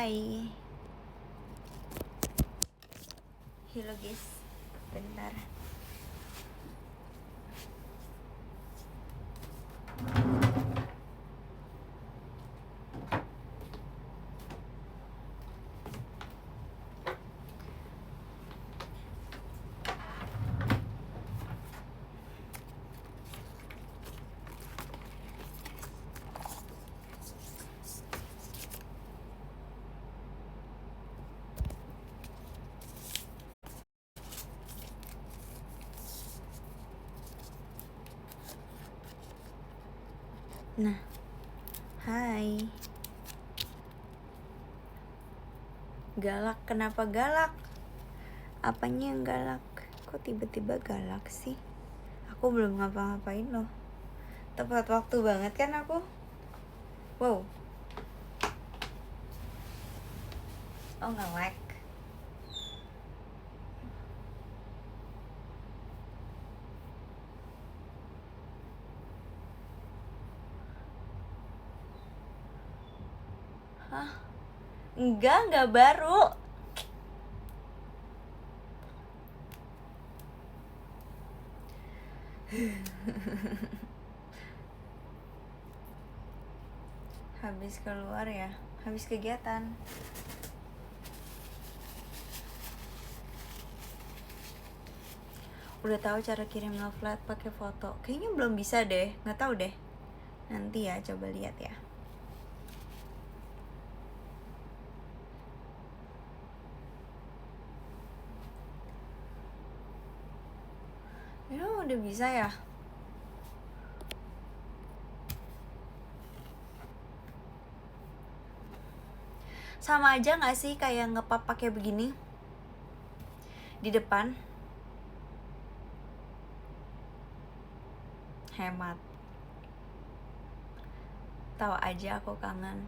Hai. Halo guys. Bentar. Nah, hai. Galak, kenapa galak? Apanya yang galak? Kok tiba-tiba galak sih? Aku belum ngapa-ngapain loh. Tepat waktu banget kan aku? Wow. Oh, nge-lag. Hah? Enggak baru. Habis keluar ya, habis kegiatan. Udah tahu cara kirim love letter pakai foto? Kayaknya belum bisa deh, nggak tahu deh. Nanti ya, coba lihat ya. Ya udah bisa ya. Sama aja nggak sih kayak nge-pop pakai begini di depan? Hemat. Tahu aja aku kangen.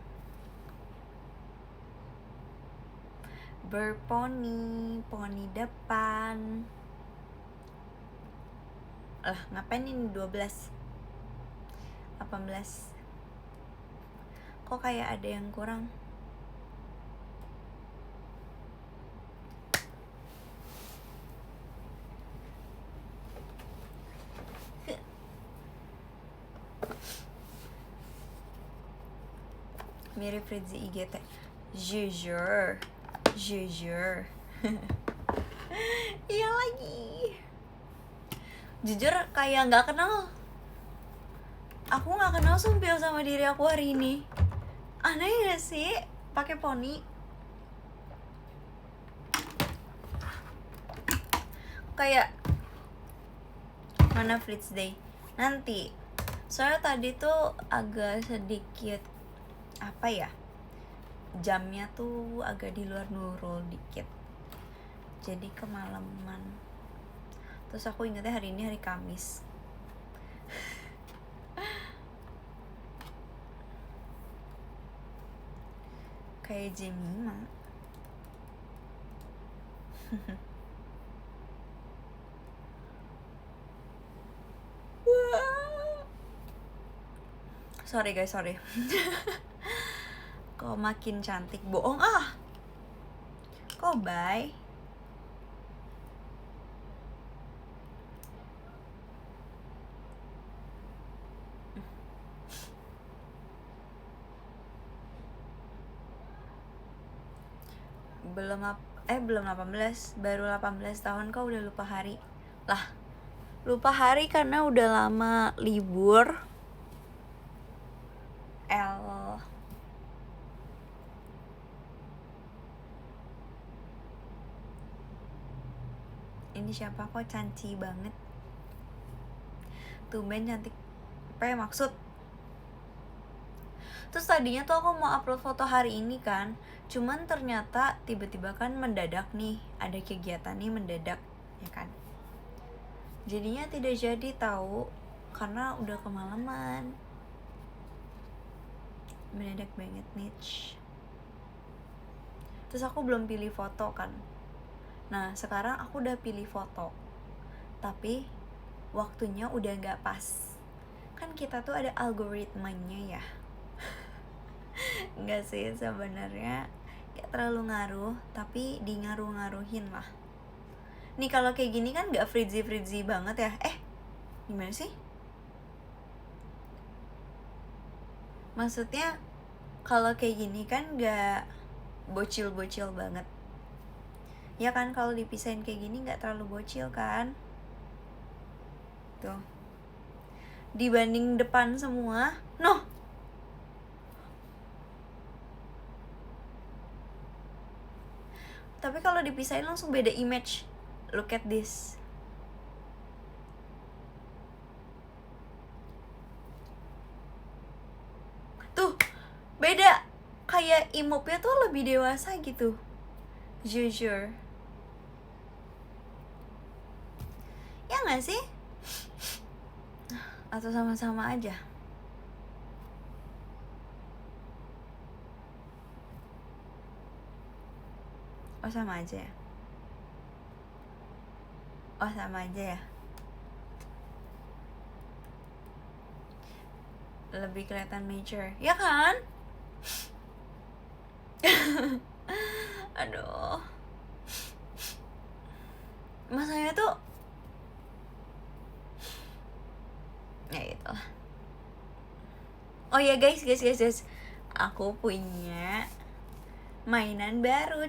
Berponi, poni depan. Lah, ngapain ini 12? 18. Kok kayak ada yang kurang? Mirip Fritzi IGT. Jujur. Iya lagi. Jujur kayak nggak kenal. Aku nggak kenal sumpil sama diri aku hari ini. Aneh gak sih pakai poni? Kayak mana Fritz Day nanti. Soalnya tadi tuh agak sedikit apa ya, jamnya tuh agak di luar Nurul dikit, jadi kemalaman. Terus aku ingatnya hari ini hari Kamis. Kayak Jemima. Sorry guys, sorry. Kok makin cantik, bohong ah. Kok bye? Belum 18, baru 18 tahun kok udah lupa hari. Lah, lupa hari karena udah lama libur. Ini siapa kok cantik banget. Tumben cantik. Apa ya maksud? Terus tadinya tuh aku mau upload foto hari ini kan, cuman ternyata tiba-tiba kan mendadak nih, ada kegiatan nih mendadak, ya kan. Jadinya tidak jadi tahu karena udah kemalaman. Mendadak banget nih. Terus aku belum pilih foto kan. Nah, sekarang aku udah pilih foto. Tapi waktunya udah gak pas. Kan kita tuh ada algoritmanya ya. Enggak sih, sebenarnya gak terlalu ngaruh, tapi di ngaruh-ngaruhin lah. Nih kalau kayak gini kan gak frizzy banget ya. Gimana sih? Maksudnya kalau kayak gini kan gak bocil-bocil banget. Ya kan, kalau dipisahin kayak gini gak terlalu bocil kan. Tuh. Dibanding depan semua. Noh. Tapi kalau dipisahin langsung beda image. Look at this. Tuh, beda. Kayak imupnya tuh lebih dewasa gitu. Jujur. Ya gak sih? Atau sama-sama aja? Oh sama aja ya? Oh sama aja ya? Lebih kelihatan mature, ya kan? Aduh. Masanya tuh ya gitu lah. Oh ya guys, aku punya mainan baru.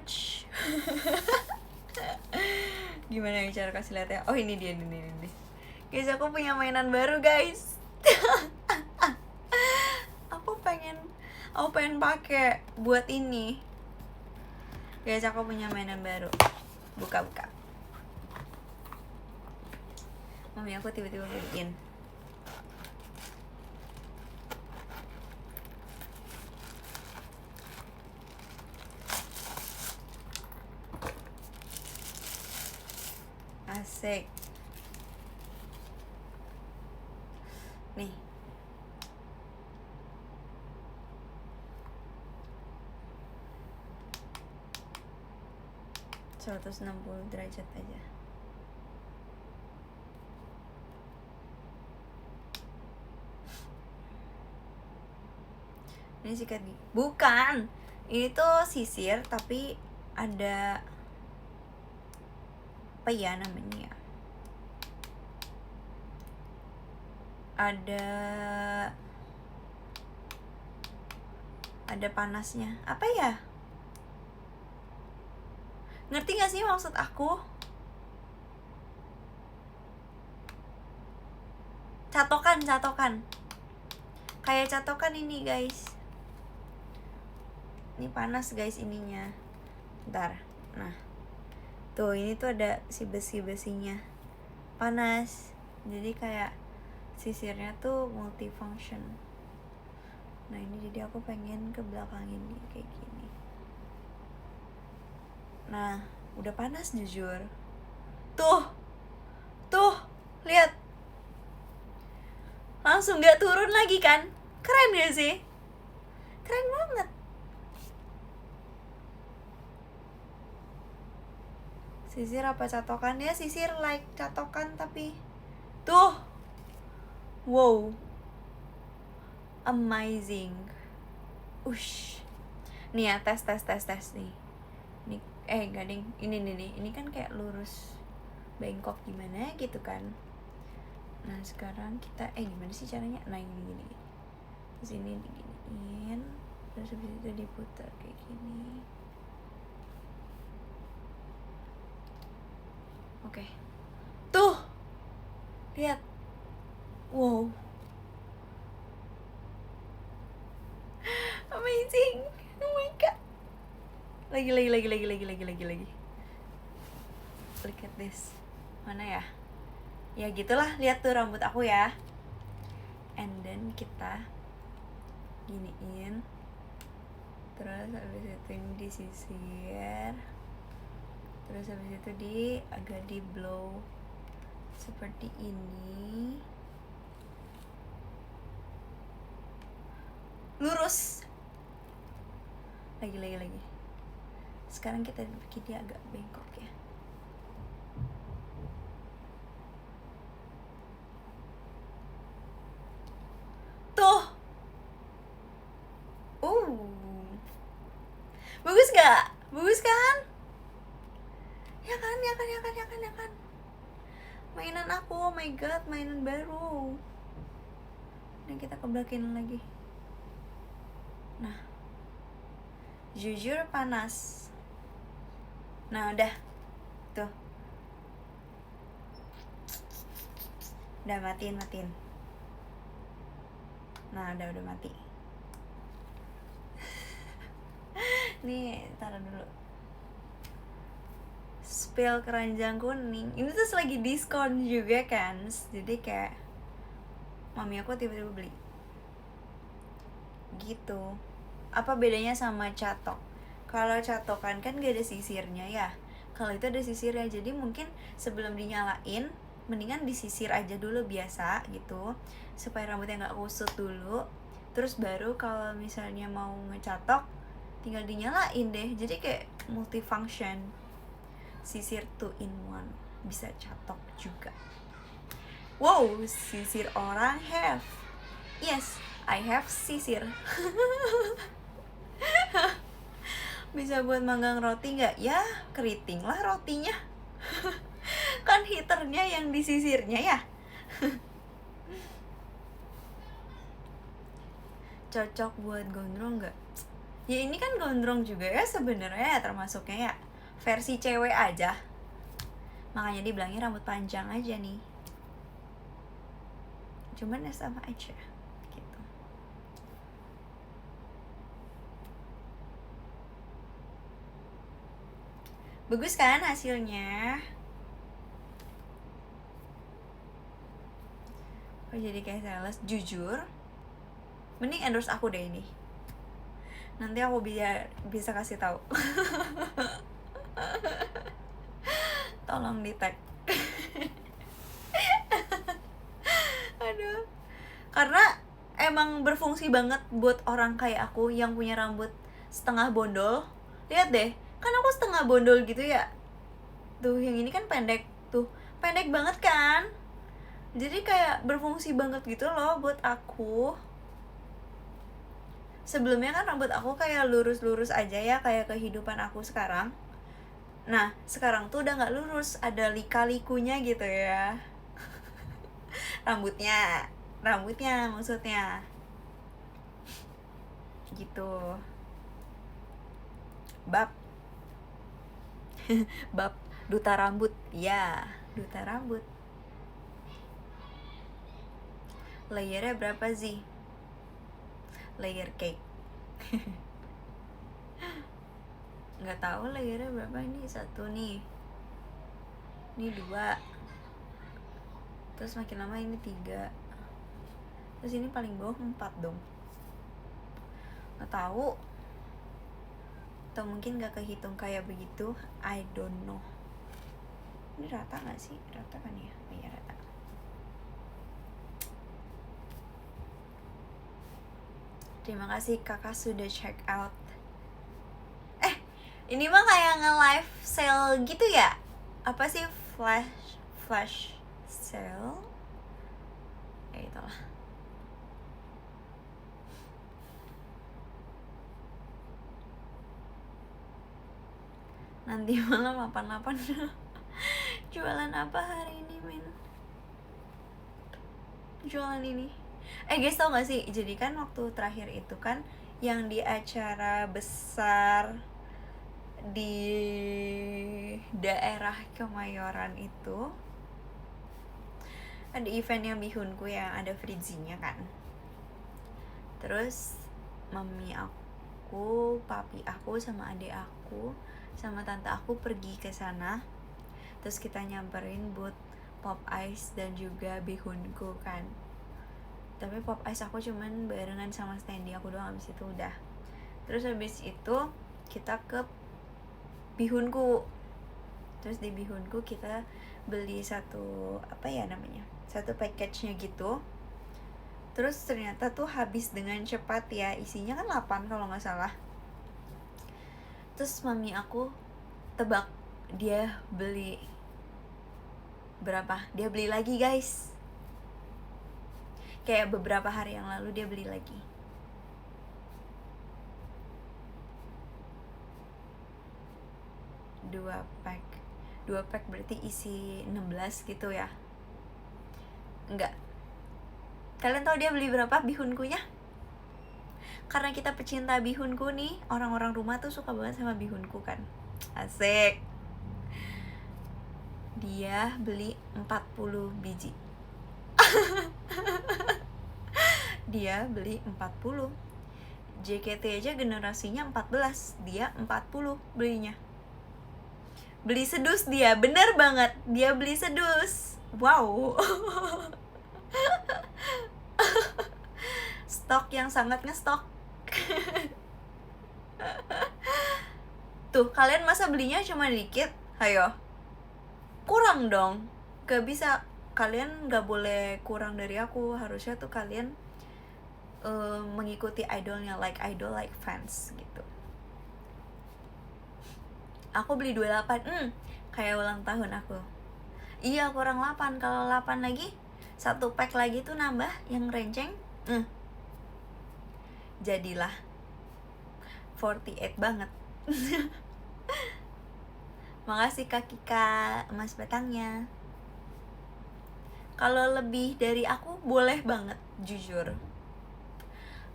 Gimana ya cara kasih lihat ya? Oh ini dia. Guys, aku punya mainan baru guys. Aku pengen pakai buat ini. Guys, aku punya mainan baru. Buka. Mami aku tiba-tiba beliin. Asik. Nih. ...160 derajat aja. Ini sikat gigi. Bukan. Ini tuh sisir tapi ada apa ya namanya? Ada panasnya. Apa ya? Ngerti gak sih maksud aku? Catokan. Kayak catokan ini guys. Ini panas guys ininya. Bentar. Nah. Tuh ini tuh ada si besi-besinya. Panas. Jadi kayak sisirnya tuh multifunction. Nah ini jadi aku pengen ke belakangin dia kayak gini. Nah udah panas jujur. Tuh lihat, langsung gak turun lagi kan? Keren gak sih? Keren banget. Sisir apa catokan? Ya sisir like catokan tapi tuh, wow, amazing. Ush. Nih ya tes nih. Enggak ding, ini kan kayak lurus bengkok gimana gitu kan. Nah sekarang kita gimana sih caranya? Nah ini gini. Terus ini diginiin, terus habis itu diputar kayak gini. Oke. Tuh. Lihat. Wow. Amazing. Oh my god. Lagi. Look at this. Mana ya? Ya gitulah, lihat tuh rambut aku ya. And then kita giniin. Terus habis itu ini disisir. Terus habis itu agak di blow seperti ini. Lurus. Lagi. Sekarang kita bikin dia agak bengkok ya. Tuh. Bagus gak? Bagus kan? Ya kan, ya kan, ya kan, ya kan, ya kan. Mainan aku, oh my god, mainan baru. Nah, kita kebelakin lagi. Nah, jujur panas. Nah, udah. Tuh. Udah matiin. Nah, udah mati. Nih, taruh dulu. Spill keranjang kuning. Ini tuh lagi diskon juga kan. Jadi kayak mami aku tiba-tiba beli. Gitu. Apa bedanya sama catok? Kalau catokan kan gak ada sisirnya ya. Kalau itu ada sisirnya, jadi mungkin sebelum dinyalain mendingan disisir aja dulu biasa gitu, supaya rambutnya nggak kusut dulu. Terus baru kalau misalnya mau ngecatok tinggal dinyalain deh. Jadi kayak multifunction. Sisir 2 in 1, bisa catok juga. Wow, sisir orang have. Yes, I have sisir. Bisa buat manggang roti nggak? Ya, keriting lah rotinya. Kan heaternya yang di sisirnya ya. Cocok buat gondrong nggak? Ya ini kan gondrong juga ya sebenarnya ya, termasuknya ya versi cewek aja. Makanya dibilangnya rambut panjang aja nih. Cuman ya sama aja gitu. Bagus kan hasilnya? Oh, jadi kayak sales. Jujur, mending endorse aku deh ini. Nanti aku bisa kasih tahu. Tolong di tag. Aduh. Karena emang berfungsi banget buat orang kayak aku yang punya rambut setengah bondol. Lihat deh, kan aku setengah bondol gitu ya. Tuh, yang ini kan pendek. Tuh, pendek banget kan? Jadi kayak berfungsi banget gitu loh buat aku. Sebelumnya kan rambut aku kayak lurus-lurus aja ya, kayak kehidupan aku sekarang. Nah, sekarang tuh udah gak lurus, ada lika-likunya gitu ya. Rambutnya maksudnya. Gitu. Bab duta rambut. Ya, duta rambut. Layernya berapa sih? Layer cake. Nggak tahu layernya berapa. Ini 1 nih, ini 2, terus makin lama ini 3, terus ini paling bawah 4 dong. Nggak tahu, atau mungkin nggak kehitung kayak begitu, I don't know. Ini rata nggak sih? Rata kan ya? Oh iya, rata. Terima kasih kakak sudah check out. Ini mah kayak nge-live sale gitu ya? Apa sih flash sale? Ya itulah. Nanti malam 88. Jualan apa hari ini, men? Jualan ini. Guys, tau gak sih? Jadi kan waktu terakhir itu kan yang di acara besar di daerah Kemayoran itu ada event yang bihunku yang ada Fritzinya kan. Terus mami aku, papi aku, sama adik aku, sama tante aku pergi ke sana. Terus kita nyamperin booth Pop Ice dan juga bihunku kan. Tapi Pop Ice aku cuman barengan sama Standy aku doang, abis itu udah. Terus habis itu kita ke bihunku. Terus di bihunku kita beli satu package-nya gitu. Terus ternyata tuh habis dengan cepat ya. Isinya kan 8 kalau gak salah. Terus mami aku tebak dia beli berapa? Dia beli lagi, guys. Kayak beberapa hari yang lalu dia beli lagi. 2 pack berarti isi 16 gitu ya. Enggak. Kalian tahu dia beli berapa bihunkunya? Karena kita pecinta bihunku nih, orang-orang rumah tuh suka banget sama bihunku kan. Asik. Dia beli 40 biji. Dia beli 40. JKT aja generasinya 14, dia 40 belinya. Beli sedus dia, bener banget. Dia beli sedus. Wow. Stok yang sangat ngestok. Tuh, kalian masa belinya cuma dikit? Hayo. Kurang dong. Gak bisa. Kalian gak boleh kurang dari aku. Harusnya tuh kalian mengikuti idolnya, like idol, like fans gitu. Aku beli 28. Kayak ulang tahun aku. Iya, kurang 8. Kalau 8 lagi, 1 pack lagi tuh nambah yang renceng. Jadilah 48 banget. Makasih Kak Kika, emas batangnya. Kalau lebih dari aku boleh banget, jujur.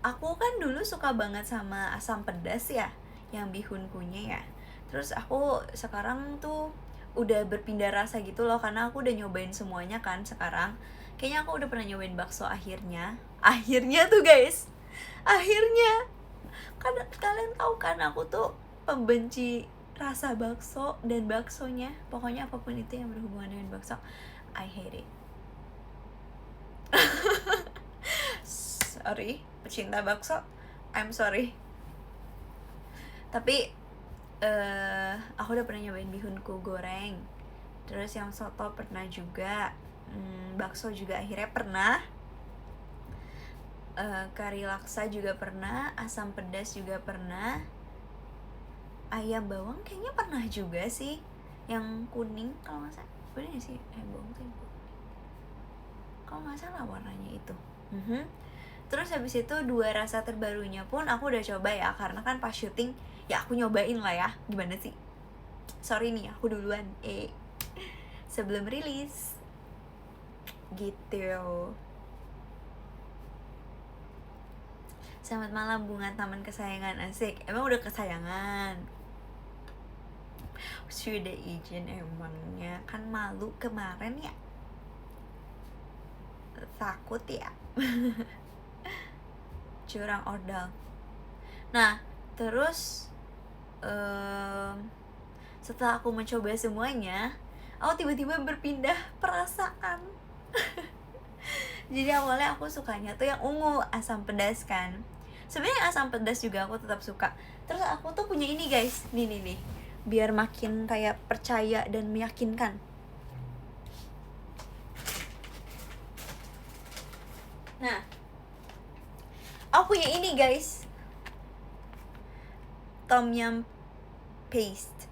Aku kan dulu suka banget sama asam pedas ya, yang bihunkunya ya. Terus aku sekarang tuh udah berpindah rasa gitu loh, karena aku udah nyobain semuanya kan sekarang. Kayaknya aku udah pernah nyobain bakso akhirnya. Akhirnya tuh guys, akhirnya. Karena kalian tahu kan aku tuh pembenci rasa bakso dan baksonya. Pokoknya apapun itu yang berhubungan dengan bakso, I hate it. Sorry, pecinta bakso, I'm sorry. Tapi aku udah pernah nyobain bihunku goreng. Terus yang soto pernah juga. Bakso juga akhirnya pernah. Kari laksa juga pernah. Asam pedas juga pernah. Ayam bawang kayaknya pernah juga sih. Yang kuning kalau nggak salah. Bener gak sih? Ayam bawang tuh yang kuning. Kalau nggak salah warnanya itu. Terus habis itu 2 rasa terbarunya pun aku udah coba ya. Karena kan pas syuting ya aku nyobain lah ya. Gimana sih? Sorry nih, aku duluan. Sebelum rilis. Gitu. Selamat malam bunga taman kesayangan. Asik. Emang udah kesayangan? Sudah izin emangnya. Kan malu kemarin ya. Takut ya. Curang ordal. Nah, terus setelah aku mencoba semuanya, aku tiba-tiba berpindah perasaan. Jadi awalnya aku sukanya tuh yang ungu, asam pedas kan. Sebenarnya asam pedas juga aku tetap suka. Terus aku tuh punya ini guys, nih, biar makin kayak percaya dan meyakinkan. Nah, aku punya ini guys, tom yum paste.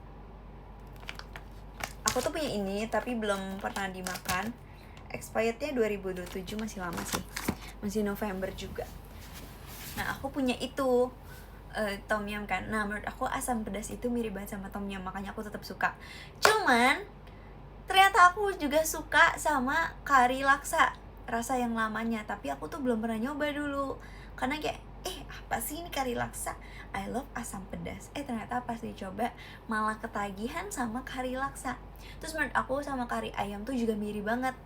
Aku tuh punya ini tapi belum pernah dimakan. Expirednya 2027, masih lama sih, masih November juga. Nah aku punya itu tom yum kan. Nah menurut aku asam pedas itu mirip banget sama tom yum, makanya aku tetap suka. Cuman ternyata aku juga suka sama kari laksa, rasa yang lamanya. Tapi aku tuh belum pernah nyoba dulu, karena kayak apa sih ini kari laksa, I love asam pedas. Ternyata pas dicoba malah ketagihan sama kari laksa. Terus menurut aku sama kari ayam tuh juga mirip banget,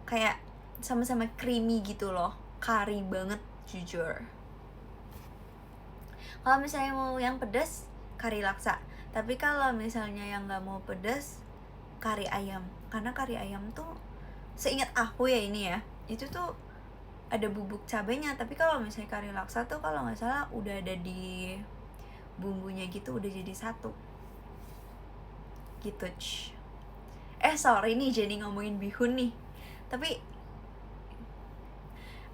kayak sama-sama creamy gitu loh, kari banget jujur. Kalau misalnya mau yang pedas, kari laksa. Tapi kalau misalnya yang nggak mau pedas, kari ayam. Karena kari ayam tuh seingat aku ya ini ya, itu tuh ada bubuk cabenya. Tapi kalau misalnya kari laksa tuh kalau nggak salah udah ada di bumbunya gitu, udah jadi satu gitu. Sorry nih jadi ngomongin bihun nih, tapi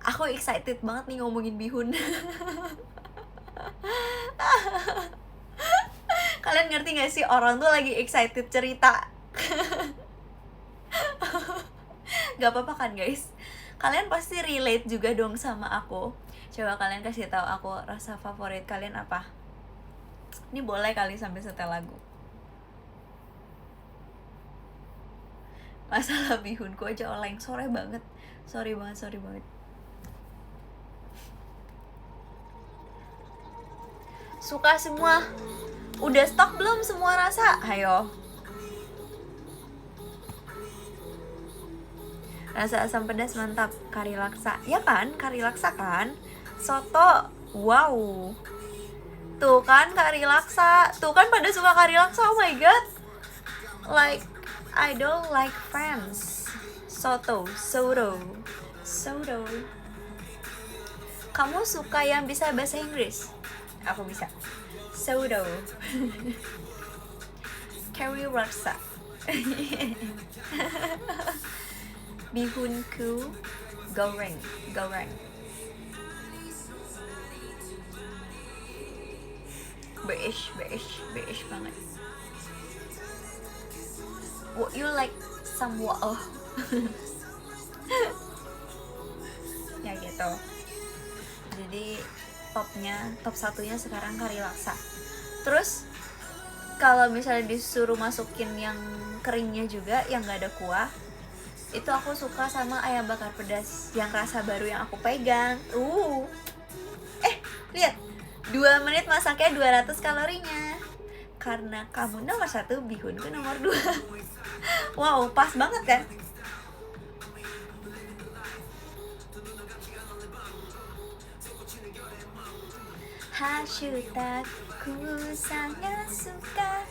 aku excited banget nih ngomongin bihun. Kalian ngerti gak sih, orang tuh lagi excited cerita. Gak apa-apa kan guys, kalian pasti relate juga dong sama aku. Coba kalian kasih tahu aku rasa favorit kalian apa. Ini boleh kali sambil setel lagu. Masalah bihunku aja oleng, sorry banget. Suka semua. Udah stok belum semua rasa? Ayo. Rasa asam pedas mantap. Kari laksa. Ya kan? Kari laksa kan? Soto. Wow. Tuh kan kari laksa. Tuh kan pada suka kari laksa. Oh my god. Like idol like fans. Soto. Kamu suka yang bisa bahasa Inggris? Aku bisa. Soto. Kari laksa. Bihunku goreng. British banget. What you like somewhat? Ya gitu. Jadi top satunya sekarang kari laksa. Terus kalau misalnya disuruh masukin yang keringnya juga, yang nggak ada kuah, itu aku suka sama ayam bakar pedas yang rasa baru yang aku pegang. Lihat, 2 menit masaknya 200 kalorinya. Karena kamu nomor 1, bihunku nomor 2. Wow, pas banget kan? Hashutaku sangat suka.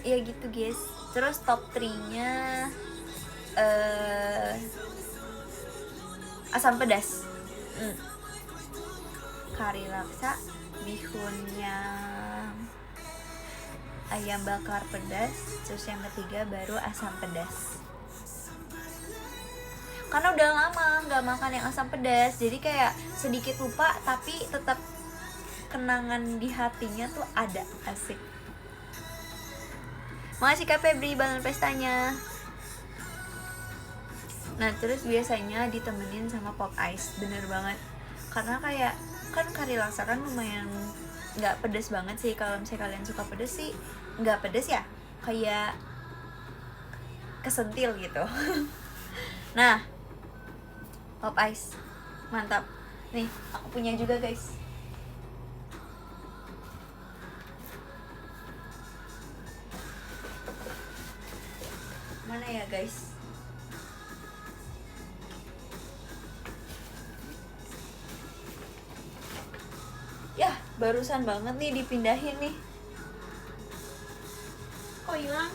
Ya gitu guys. Terus top 3-nya asam pedas. Kari laksa, bihunnya ayam bakar pedas, terus yang ketiga baru asam pedas. Karena udah lama nggak makan yang asam pedas, jadi kayak sedikit lupa tapi tetap kenangan di hatinya tuh ada. Asik. Makasih Kak Febri balon pestanya. Nah terus biasanya ditemenin sama pop ice, bener banget. Karena kayak kan kari laksa kan lumayan nggak pedes banget sih. Kalau misalnya kalian suka pedes sih nggak pedes ya, kayak kesentil gitu. Nah pop ice mantap. Nih aku punya juga guys. Mana ya guys? Ya barusan banget nih dipindahin nih. Kok hilang?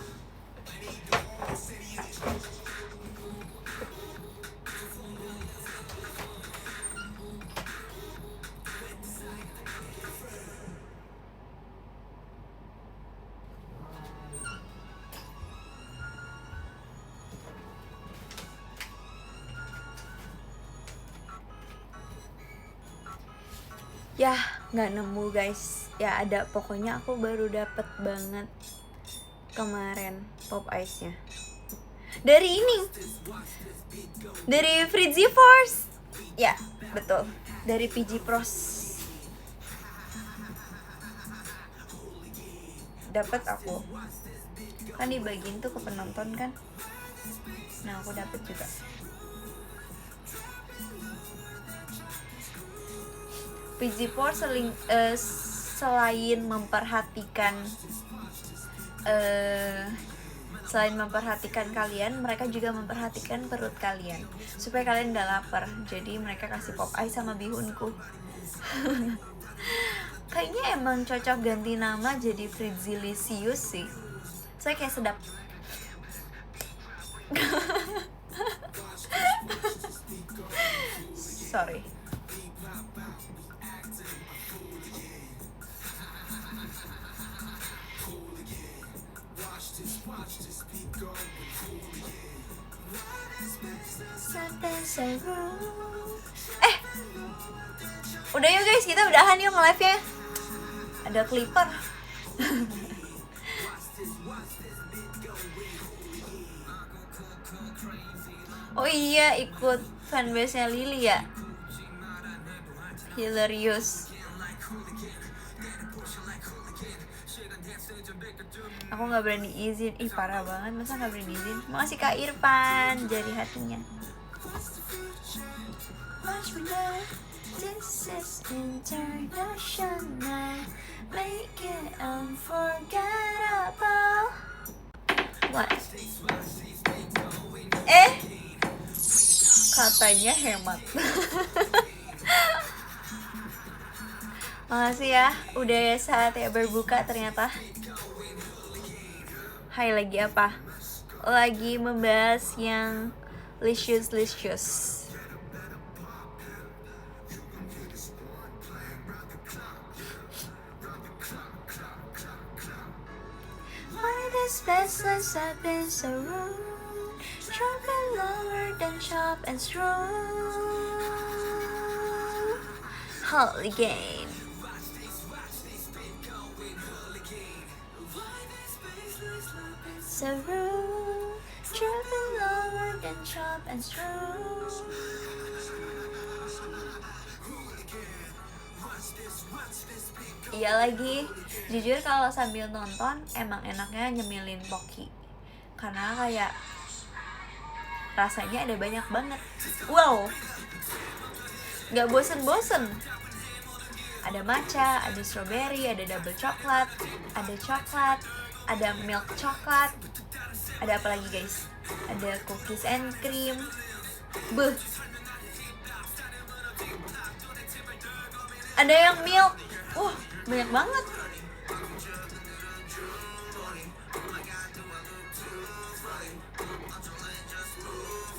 Ya nggak nemu guys. Ya ada, pokoknya aku baru dapet banget kemarin pop ice nya dari ini, dari Frizzy Force. Ya betul, dari PG Pros dapat aku. Kan dibagiin tuh ke penonton kan. Nah aku dapet juga. PG Force selain memperhatikan kalian, mereka juga memperhatikan perut kalian supaya kalian gak lapar. Jadi mereka kasih pop ice sama bihunku. Kayaknya emang cocok ganti nama jadi Frizzilicious sih. Saya kayak sedap. Sorry. Udah yuk guys, kita udahan yuk nge-live-nya. Ada clipper. Oh iya, ikut fanbase-nya Lily ya. Hilarious. Aku Aku nggak berani izin. Ih parah banget, masa nggak berani izin. Makasih Kak Irfan, jari hatinya. This is international, make it unforgettable. What? Katanya hemat. Makasih ya, udah saatnya berbuka ternyata. Hai, lagi apa? Lagi membahas yang licious. Why this restless have been so rude, dropping lower than chop and screw. Hooligan. So rude, dropping lower than chop and screw. Iya lagi, jujur kalau sambil nonton emang enaknya nyemilin Pocky, karena kayak rasanya ada banyak banget. Wow, nggak bosen. Ada matcha, ada strawberry, ada double coklat, ada milk coklat, ada apa lagi guys? Ada cookies and cream. Beuh. Ada yang milk. Wah, banyak banget.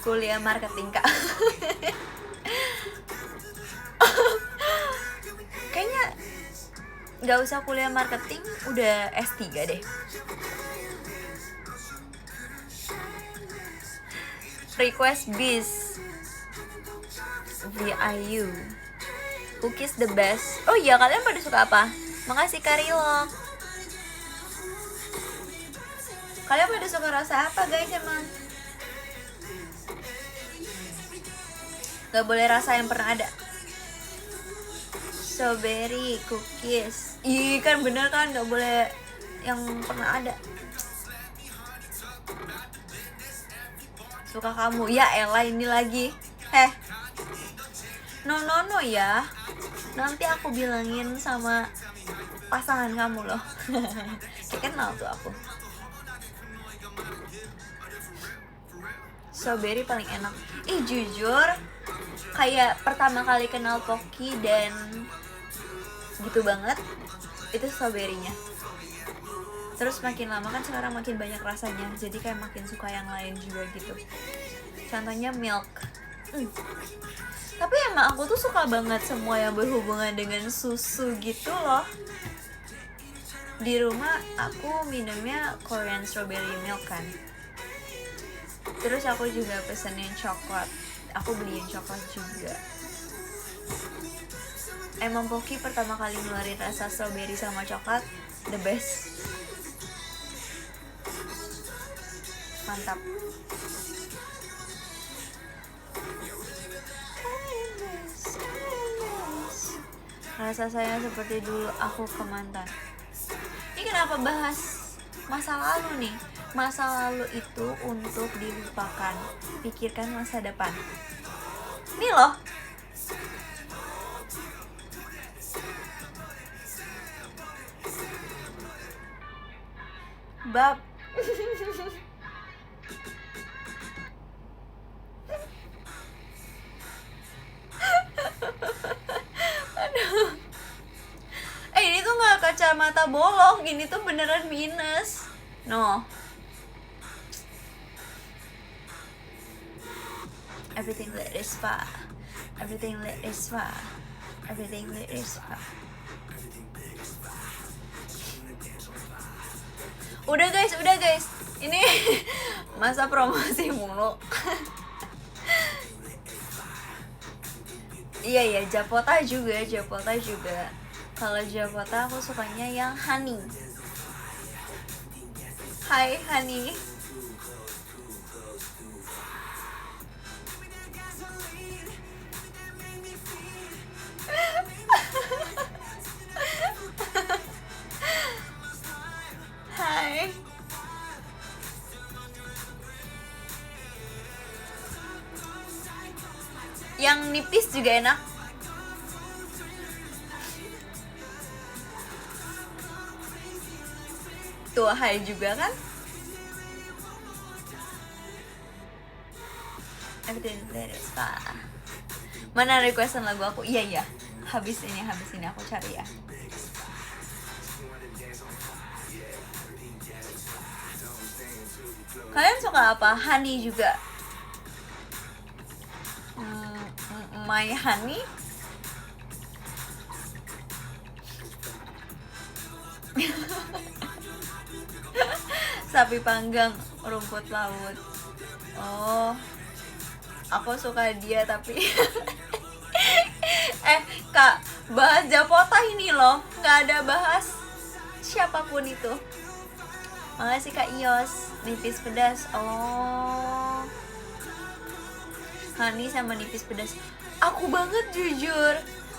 Kuliah marketing Kak. Kayaknya nggak usah kuliah marketing, udah S3 deh. Request bis VIU. Cookies the best. Oh iya, kalian pada suka apa? Makasih Karilok. Kalian pada suka rasa apa guys emang? Gak boleh rasa yang pernah ada. Strawberry cookies. Ih kan bener kan, gak boleh yang pernah ada. Suka kamu. Ya elah ini lagi. No ya. Nanti aku bilangin sama pasangan kamu loh. Kayak kenal tuh aku. Strawberry paling enak. Ih jujur, kayak pertama kali kenal Pocky dan gitu banget, itu strawberry-nya. Terus makin lama kan sekarang makin banyak rasanya, jadi kayak makin suka yang lain juga gitu. Contohnya milk. Tapi emang aku tuh suka banget semua yang berhubungan dengan susu gitu loh. Di rumah aku minumnya Korean strawberry milk kan. Terus aku juga pesenin coklat. Aku beliin coklat juga. Emang Pocky pertama kali ngeluarin rasa strawberry sama coklat the best. Mantap. Rasa sayang seperti dulu aku ke mantan. Ini kenapa bahas masa lalu nih? Masa lalu itu untuk dilupakan. Pikirkan masa depan. Nih loh. Bab. Aduh. Ini tuh gak kacamata bolong, ini tuh beneran minus. No. Everything lit is far. Everything lit is far. Everything lit is far. Udah guys. Ini masa promosi mulu. Iya, Japota juga. Kalau Japota aku sukanya yang honey. Hai honey. Hai. Yang nipis juga enak. Tuh hai juga kan. Everything that is fine. Mana requestan lagu aku? Iya. Habis ini aku cari ya. Kalian suka apa? Honey juga. My Honey. Sapi panggang, rumput laut. Oh, aku suka dia tapi Kak, bahas Japota ini loh, nggak ada bahas siapapun itu. Makasih Kak Ios. Nipis pedas. Oh, honey sama nipis pedas. Aku banget jujur.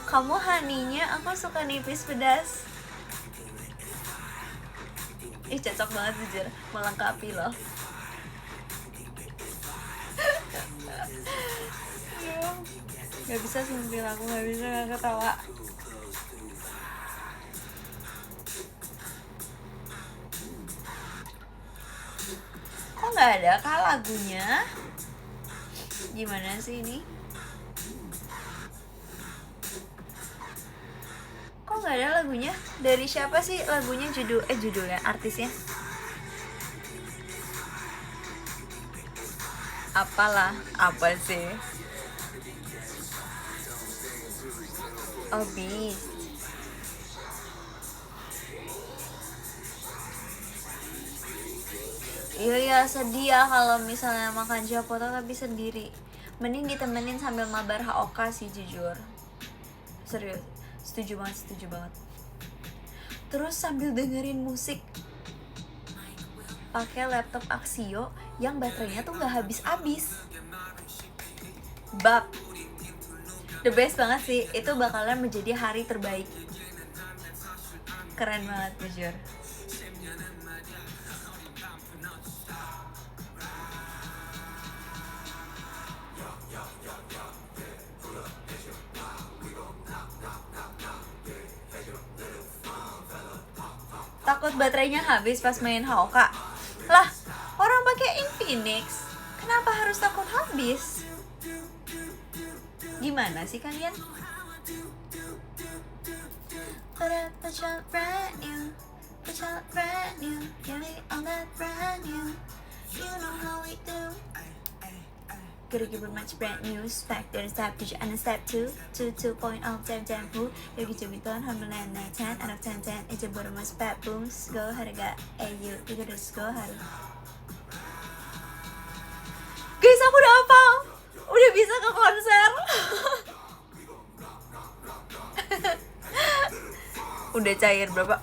Kamu honey-nya, aku suka nipis pedas. Ih, cocok banget jujur, melengkapi loh. Gak bisa sentil aku, gak bisa gak ketawa. Kok gak ada kah lagunya? Gimana sih ini? Kok gak ada lagunya? Dari siapa sih lagunya, judulnya, artisnya? Apalah, apa sih? Oh, Beast. Iya sedih ya kalau misalnya makan Japota tapi sendiri. Mending ditemenin sambil mabar Haoka sih jujur. Serius, setuju banget. Terus sambil dengerin musik pakai laptop Axio yang baterainya tuh nggak habis-habis. Bab, the best banget sih. Itu bakalan menjadi hari terbaik. Keren banget jujur. Takut baterainya habis pas main Haoka. Lah, orang pakai Infinix, kenapa harus takut habis? Gimana sih kalian? Gotta give it much brand new spec. There's step 2 and step 2 2.0 jam who 여기 좀 있던 한번 내 10 out of 10 이제 보러 my spec booms go 하루가 ayu 이거 let's go 하루. Guys, aku udah hafal, udah bisa ke konser. Udah cair berapa?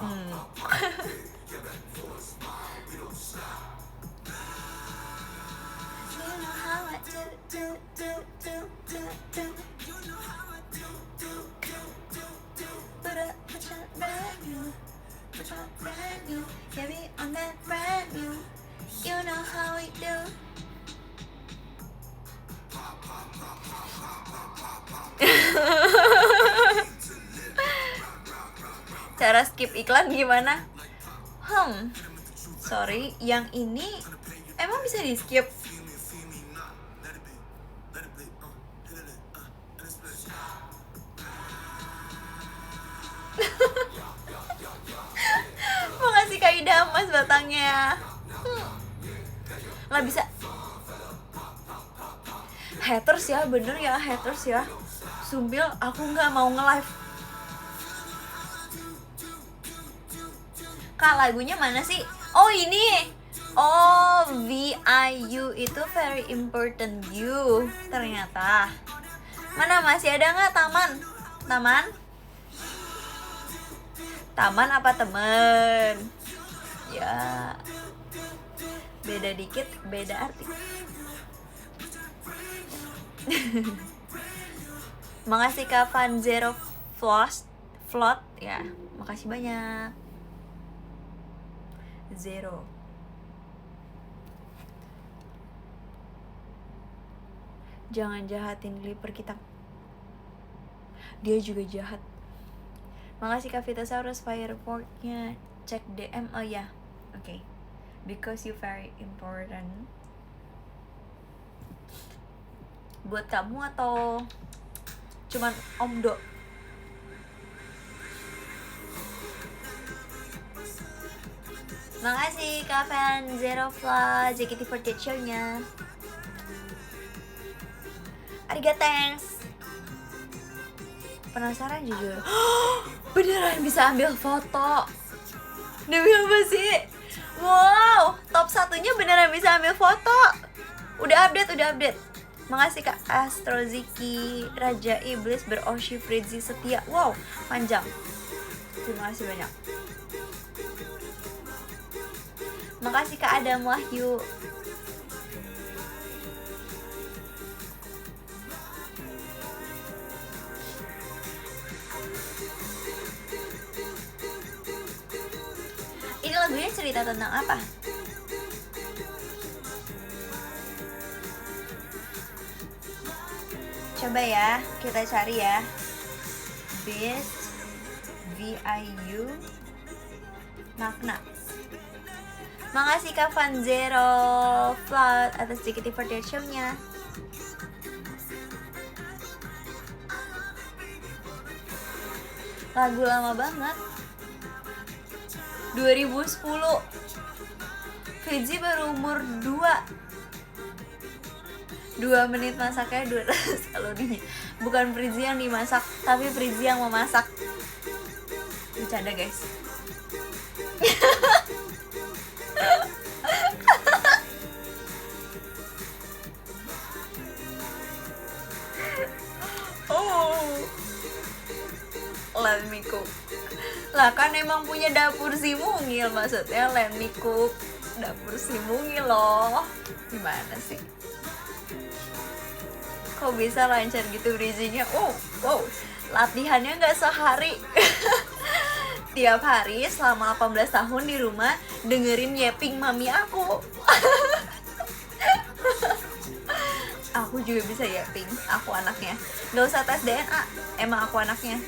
Cara skip iklan gimana? Sorry, yang ini emang bisa di skip? Makasih Kak Ida Mas batangnya. Lah bisa. Haters ya, bener ya, haters ya. Sumpil, aku nggak mau nge-live. Kak, lagunya mana sih? Oh ini. Oh, VIU itu very important you. Ternyata. Mana masih ada nggak Taman? Taman apa temen? Ya. Beda dikit, beda arti. Makasih Kak Van Zero Float ya. Makasih banyak. Zero. Jangan jahatin Clipper kita. Dia juga jahat. Makasih Kak Vitasaurus Fireportnya. Cek DM. Oh ya, oke. Because you very important. Buat kamu atau cuman Om Do? Makasih Kak Fan Zero Fla JKT48 show-nya. Ariga thanks. Penasaran jujur. Beneran bisa ambil foto. Demi apa sih? Wow, top satunya beneran bisa ambil foto. Udah update. Makasih Kak Astroziki Raja Iblis Beroshi Fritzi Setia. Wow, panjang. Terima kasih banyak. Makasih Kak Adam Wahyu. Ini lagunya cerita tentang apa? Coba ya, kita cari ya. Beast VIU Makna. Makasih Kak Van Zero Flat atas JKT48 show-nya. Lagu lama banget. 2010. Fitzi baru umur 2 menit masaknya 200 kalorinya. Bukan Fritzi yang dimasak, tapi Fritzi yang memasak. Bercanda guys. Oh, let me cook. Lah kan emang punya dapur si mungil, maksudnya let me cook dapur si mungil loh. Gimana sih? Kok bisa lancar gitu bridgingnya? Oh, wow, latihannya nggak sehari. Tiap hari selama 18 tahun di rumah dengerin yapping mami aku. Aku juga bisa yapping, aku anaknya. Gak usah tes DNA, emang aku anaknya.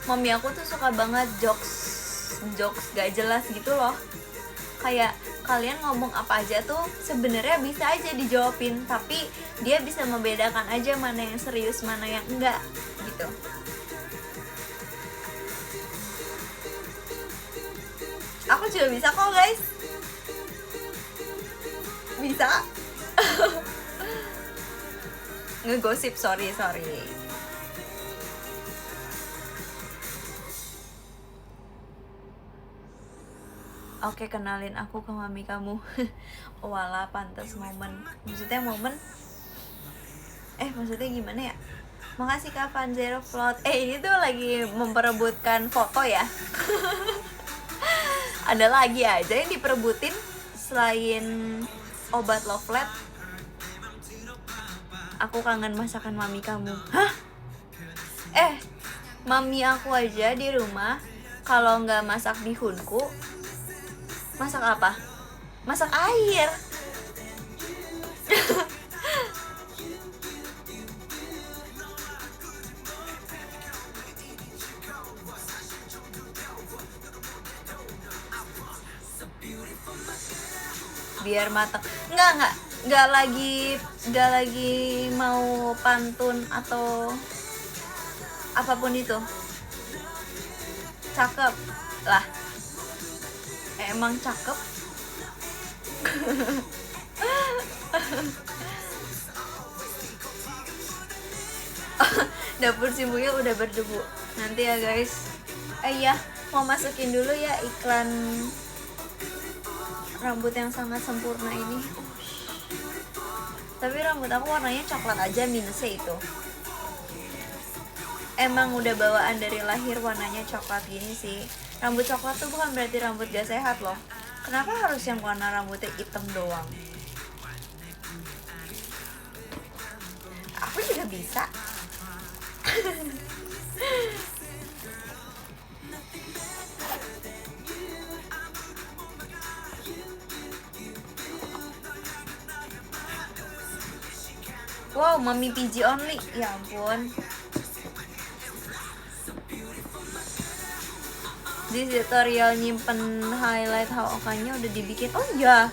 Mami aku tuh suka banget jokes gak jelas gitu loh. Kayak kalian ngomong apa aja tuh sebenarnya bisa aja dijawabin, tapi dia bisa membedakan aja mana yang serius mana yang enggak gitu. Aku juga bisa kok guys. Bisa. Ngegosip, sorry. Oke, kenalin aku ke mami kamu. Walah, pantas momen. Maksudnya momen? Maksudnya gimana ya? Makasih Kak Van Zero Float. Ini tuh lagi memperebutkan foto ya. Ada lagi aja yang diperebutin selain obat Lovelet. Aku kangen masakan mami kamu. Hah? Mami aku aja di rumah kalau nggak masak bihunku, masak apa? Masak air. Biar matang. Nggak lagi mau pantun atau apapun itu. Cakep lah. Emang cakep. Dapur Simbuya udah berdebu. Nanti ya guys. Iya, mau masukin dulu ya iklan rambut yang sangat sempurna ini. Tapi rambut aku warnanya coklat aja, minusnya itu. Emang udah bawaan dari lahir warnanya coklat gini sih. Rambut coklat tuh bukan berarti rambut gak sehat loh. Kenapa harus yang warna rambutnya hitam doang? Aku juga bisa. Wow, mami PG only. Ya ampun. Di tutorial nyimpen highlight Haokanya udah dibikin. Oh iya,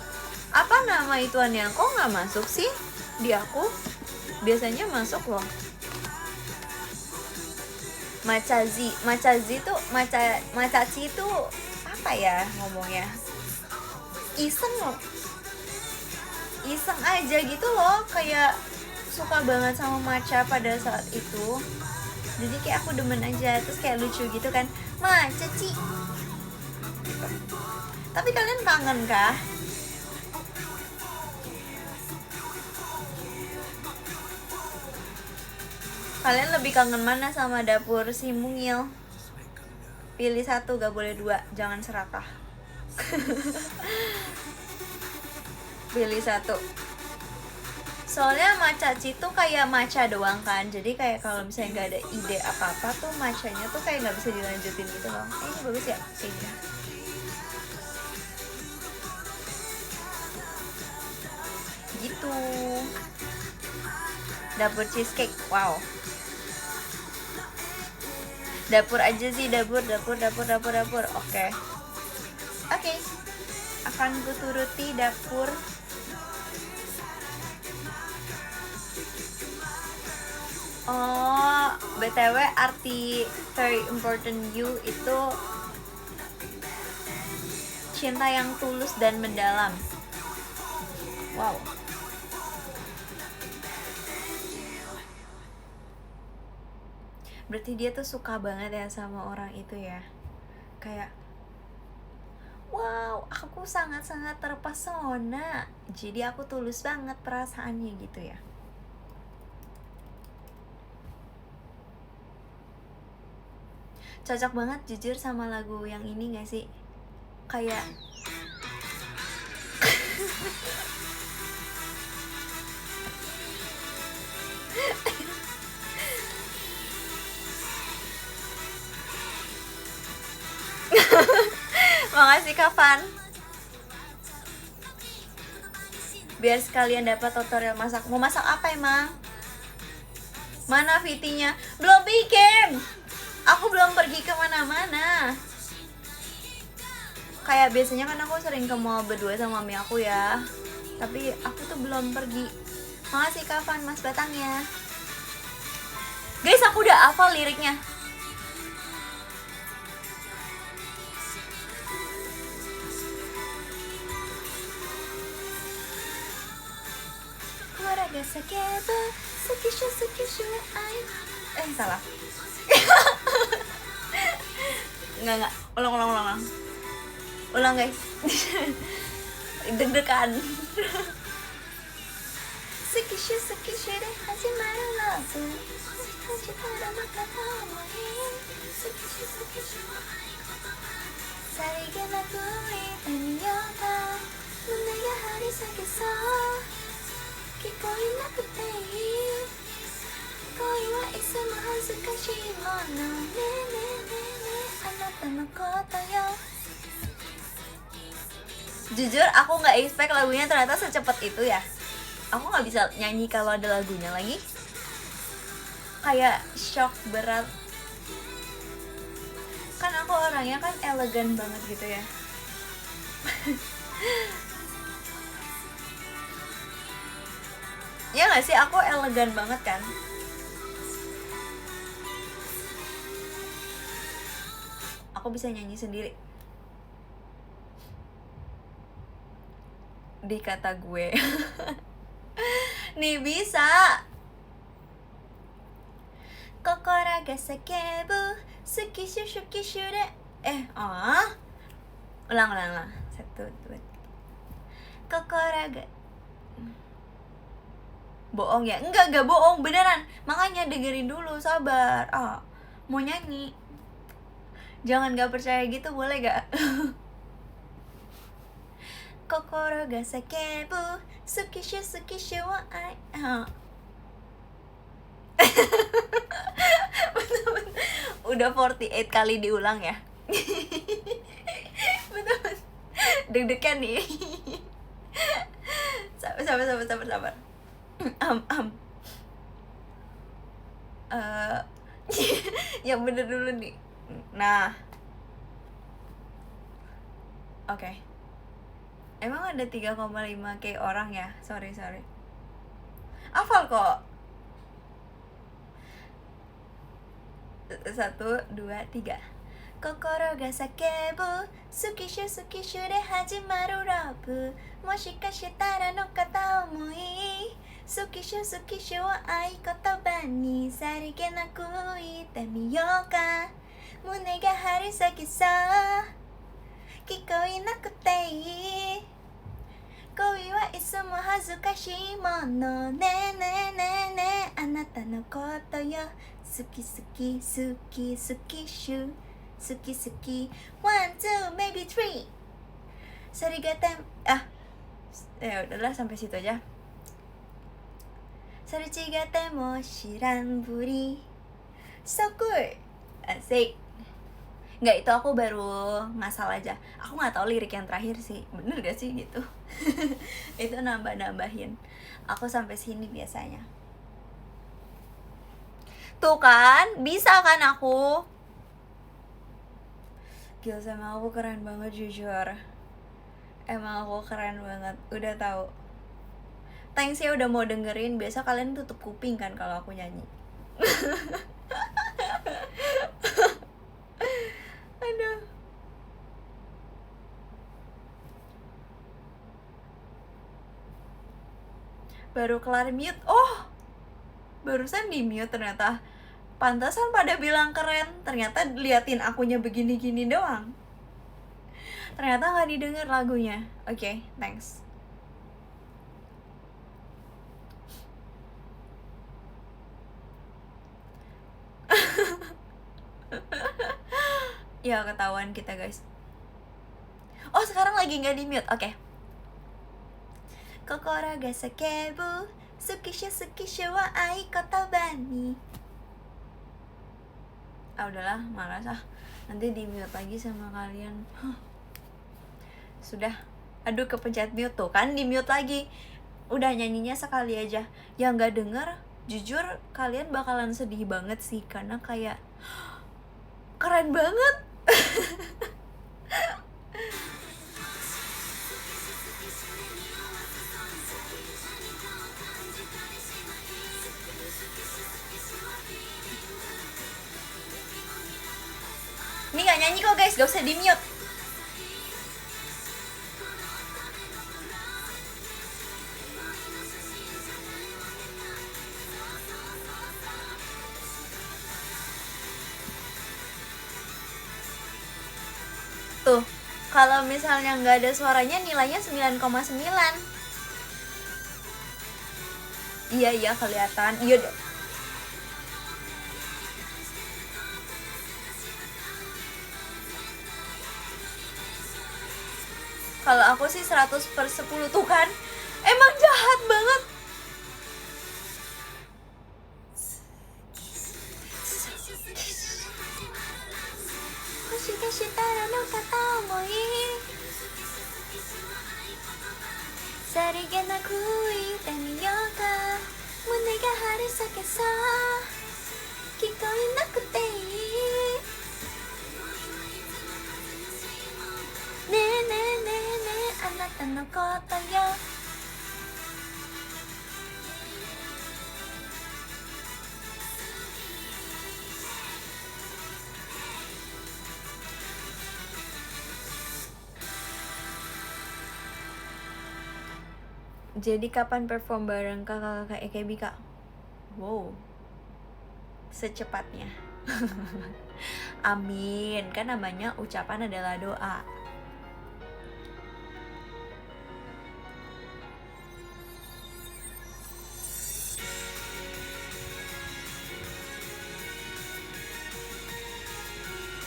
apa nama ituannya? Kok nggak masuk sih di aku? Biasanya masuk loh. Macazi tuh Macaci itu apa ya ngomongnya? Iseng loh. Iseng aja gitu loh, kayak suka banget sama matcha pada saat itu. Jadi kayak aku demen aja, terus kayak lucu gitu kan, Macaci gitu. Tapi kalian kangen kah? Kalian lebih kangen mana sama dapur si Mungil? Pilih satu, gak boleh dua, jangan serakah. Pilih satu. Soalnya Macaci tuh kayak matcha doang kan, jadi kayak kalau misalnya nggak ada ide apa-apa tuh matchanya tuh kayak nggak bisa dilanjutin gitu loh. Ini bagus ya kayaknya. Gitu. Dapur cheesecake, wow. Dapur aja sih, dapur. Oke. Akan ku turuti dapur. Oh, BTW arti very important you itu cinta yang tulus dan mendalam. Wow. Berarti dia tuh suka banget ya sama orang itu ya. Kayak wow, aku sangat-sangat terpesona. Jadi aku tulus banget perasaannya gitu ya. Cocok banget jujur sama lagu yang ini gak sih? Kayak makasih Kavan. Biar sekalian dapat tutorial masak. Mau masak apa emang? Mana VT-nya? Belum bikin. Aku belum pergi kemana-mana. Kayak biasanya kan aku sering ke mall berdua sama mami aku ya. Tapi aku tuh belum pergi. Makasih Kavan mas batangnya. Guys, aku udah hafal liriknya. Salah. Enggak. Ulang guys. Deg-degan. Sukishu de hajimaru love. Sarigenaku mite miyou ka. Mune ga harisakesou. Kikoenakute ii. Koi wa isumo hazukashii mono. Ne. Anata no koto yo. Jujur aku nggak expect lagunya ternyata secepat itu ya. Aku nggak bisa nyanyi kalau ada lagunya lagi. Kayak shock berat. Kan aku orangnya kan elegan banget gitu ya. Ya nggak sih, aku elegan banget kan. Aku bisa nyanyi sendiri. Di kata gue. Nih bisa. Kokoro ga sakebu sukishu de. Ulang. 1, 2, 3. Kokoro ga. Bohong ya? Enggak bohong, beneran. Makanya dengerin dulu, sabar. Mau nyanyi. Jangan gak percaya gitu, boleh gak? Kokoro ga sakebu sukishu wa ai. Udah 48 kali diulang ya. Betul. Deg-degan nih. Sabar. eh yang bener dulu nih. Nah, oke. Emang ada 3,5K orang ya? Sorry. Hafal kok. 1, 2, 3. Kokoro ga sakebu Tsukishu tsukishu de hajimaru love Moshikashitara no kata omoi Tsukishu tsukishu wo aikotoba ni Sarigenaku ite miyou ka Mune ga harisaki sa Kikoinakute ii Koi wa isumo hazukashii mono Ne ne ne ne Anata no koto yo Suki suki suki sukishu Suki suki 1, 2, maybe 3 Sarigate ya udahlah sampai situ aja. Sarigate mo shiran buri So good. Asik. Nggak, itu aku baru ngasal aja. Aku nggak tahu lirik yang terakhir sih. Bener gak sih gitu? Itu nambah-nambahin. Aku sampai sini biasanya. Tuh kan, bisa kan aku? Gil, sama aku keren banget jujur. Emang aku keren banget, udah tahu. Thanks ya udah mau dengerin. Biasa kalian tutup kuping kan kalau aku nyanyi. Aduh. Baru kelar mute. Oh, barusan di mute ternyata. Pantasan pada bilang keren. Ternyata liatin akunya begini-gini doang. Ternyata gak didengar lagunya. Oke, thanks. Ya ketahuan kita guys. Oh, sekarang lagi gak di mute. Oke. Kokoro ga sakebu Tsukishu tsukishu wa aikotoba ni. Udahlah, malas nanti di mute lagi sama kalian. Sudah. Aduh, kepencet mute tuh kan, di mute lagi. Udah, nyanyinya sekali aja. Yang gak denger, jujur kalian bakalan sedih banget sih. Karena kayak keren banget. Ini gak nyanyi kok guys, gak usah di mute. Tuh, kalau misalnya nggak ada suaranya nilainya 9,9. Iya kelihatan. Iya deh. Kalau aku sih 100/10 tuh kan. Emang jahat banget. Moshikashitara no kata omoi Sarigenaku ite miyou ka Mune ga harusake sa Kikoinakute ii Ne ne ne ne Anata no koto yo. Jadi kapan perform bareng kakak-kakak AKB kak? Wow, secepatnya. Amin, kan namanya ucapan adalah doa.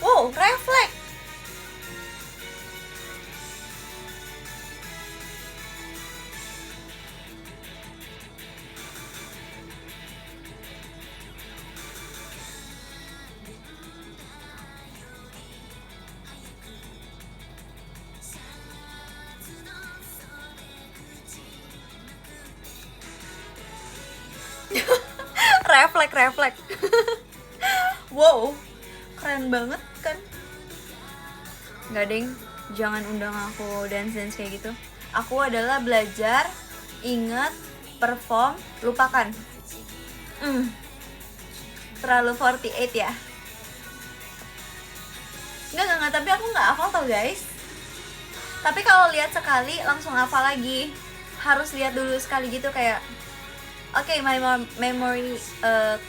Wow, refleks. refleks. Wow, keren banget kan? Nggak deng, jangan undang aku dance kayak gitu. Aku adalah belajar, ingat, perform, lupakan. Terlalu 48 ya. Enggak, tapi aku nggak hafal tau guys. Tapi kalau lihat sekali langsung hafal lagi. Harus lihat dulu sekali gitu kayak oke, my memory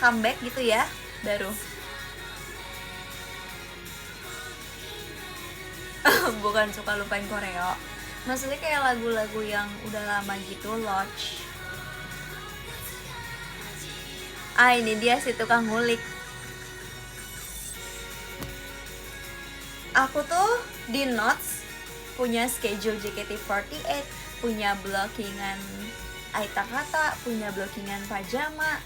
comeback gitu ya, baru. Bukan suka lupain koreo. Maksudnya kayak lagu-lagu yang udah lama gitu, Lodge. Ini dia si tukang ngulik. Aku tuh di notes punya schedule JKT48, punya blockingan Aita Kata, punya blockingan Pajama,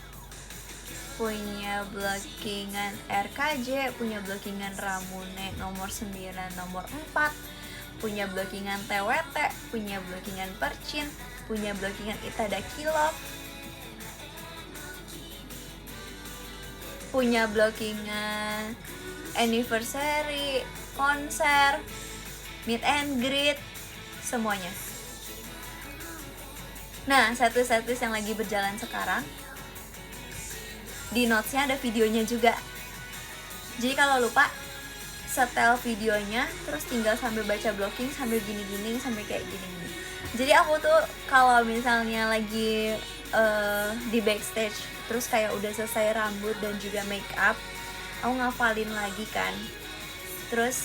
punya blockingan RKJ, punya blockingan Ramune nomor 9, nomor 4, punya blockingan TWT, punya blockingan Percin, punya blockingan Itada Kilov, punya blockingan anniversary, konser, meet and greet, semuanya. Nah, setlist yang lagi berjalan sekarang, di notesnya ada videonya juga. Jadi kalau lupa, setel videonya, terus tinggal sambil baca blocking, sambil gini-gini, sambil kayak gini-gini. Jadi aku tuh kalau misalnya lagi di backstage, terus kayak udah selesai rambut dan juga make up, aku ngafalin lagi kan. Terus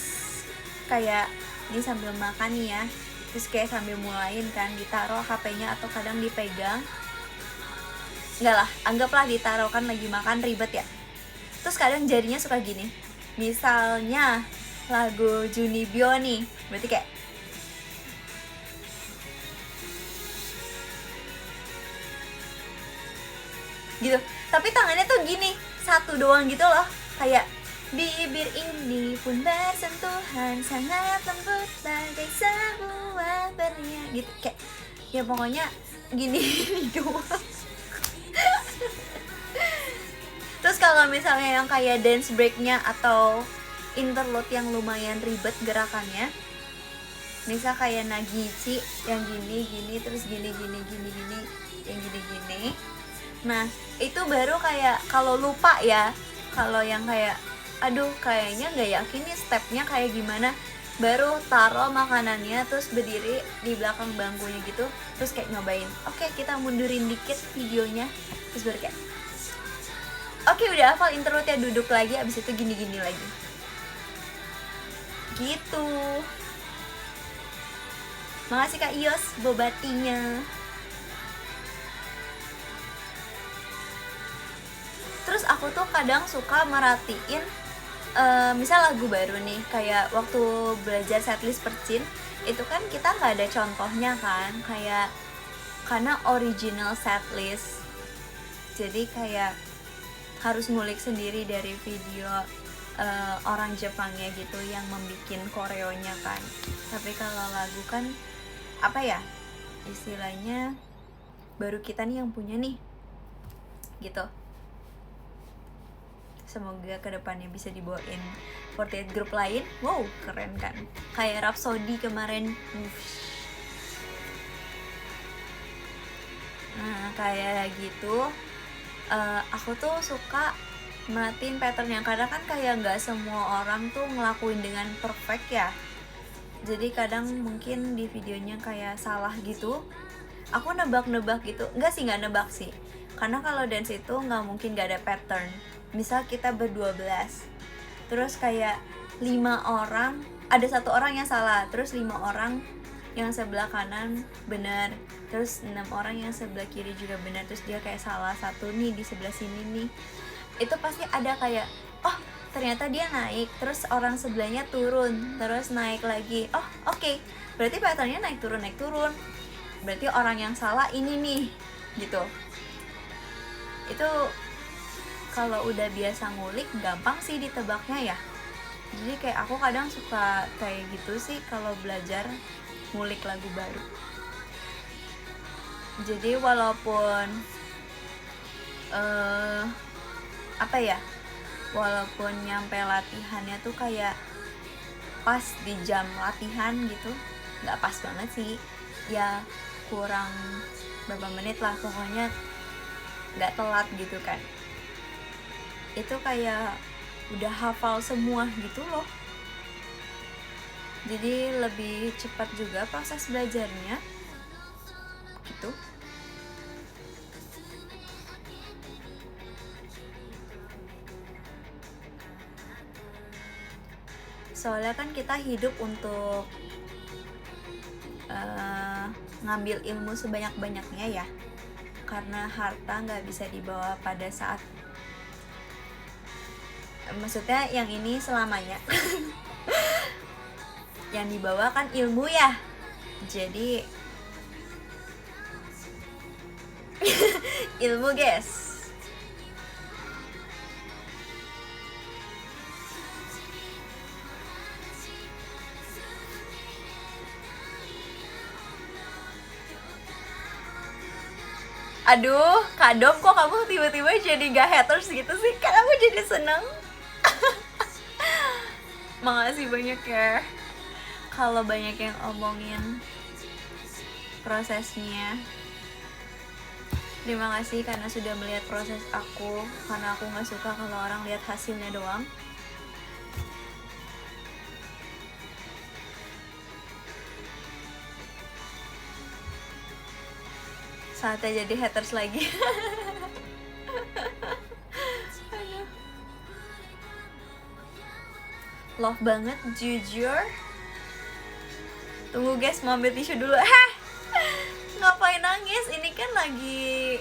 kayak ini sambil makan nih ya, terus kayak sambil mulain kan, ditaruh HP-nya atau kadang dipegang. Enggak lah, anggaplah ditaruh, kan lagi makan ribet ya. Terus kadang jarinya suka gini. Misalnya lagu Junibyo nih, berarti kayak gitu. Tapi tangannya tuh gini, satu doang gitu loh. Kayak bibir ini pun bersentuhan sangat lembut bagai sebuah berlian gitu, kayak ya pokoknya gini doang. Terus kalau misalnya yang kayak dance breaknya atau interlude yang lumayan ribet gerakannya, misal kayak Nagichi yang gini terus gini yang gini. Nah itu baru kayak kalau lupa ya, kalau yang kayak aduh kayaknya nggak yakin nih stepnya kayak gimana, baru taruh makanannya terus berdiri di belakang bangkunya gitu, terus kayak nyobain, oke, kita mundurin dikit videonya, terus baru kayak oke, udah hafal interlude-nya, duduk lagi, abis itu gini lagi gitu. Makasih Kak Ios bobatinya. Terus aku tuh kadang suka merhatiin misal lagu baru nih, kayak waktu belajar setlist Percin, itu kan kita nggak ada contohnya kan, kayak karena original setlist, jadi kayak harus ngulik sendiri dari video orang Jepangnya gitu yang membikin koreonya kan. Tapi kalau lagu kan apa ya istilahnya, baru kita nih yang punya nih gitu. Semoga kedepannya bisa dibawain 48 grup lain. Wow, keren kan? Kayak Rhapsody kemarin. Nah, kayak gitu. Aku tuh suka merhatiin pattern yang kadang kan kayak nggak semua orang tuh ngelakuin dengan perfect ya. Jadi kadang mungkin di videonya kayak salah gitu. Aku nebak-nebak gitu. Nggak nebak sih. Karena kalau dance itu nggak mungkin nggak ada pattern. Misal kita ber-12, terus kayak 5 orang, ada 1 orang yang salah, terus 5 orang yang sebelah kanan benar, terus 6 orang yang sebelah kiri juga benar, terus dia kayak salah satu nih di sebelah sini nih. Itu pasti ada kayak, oh ternyata dia naik, terus orang sebelahnya turun, terus naik lagi. Oh oke, berarti patternnya naik turun, berarti orang yang salah ini nih gitu. Itu kalau udah biasa ngulik gampang sih ditebaknya ya. Jadi kayak aku kadang suka kayak gitu sih kalau belajar ngulik lagu baru. Jadi walaupun apa ya, walaupun nyampe latihannya tuh kayak pas di jam latihan gitu, nggak pas banget sih ya, kurang berapa menit lah pokoknya, nggak telat gitu kan. Itu kayak udah hafal semua gitu loh, jadi lebih cepat juga proses belajarnya gitu. Soalnya kan kita hidup untuk ngambil ilmu sebanyak-banyaknya ya, karena harta nggak bisa dibawa pada saat, maksudnya yang ini selamanya. Yang dibawa kan ilmu ya, jadi ilmu guys. Aduh, Kak Dom, kok kamu tiba-tiba jadi gak haters gitu sih? Kan aku jadi seneng. Makasih banyak ya. Kalau banyak yang omongin prosesnya. Terima kasih karena sudah melihat proses aku. Karena aku gak suka kalau orang lihat hasilnya doang. Saatnya jadi haters lagi. Love banget, jujur. Tunggu guys, mau ambil tisu dulu. Ngapain nangis? Ini kan lagi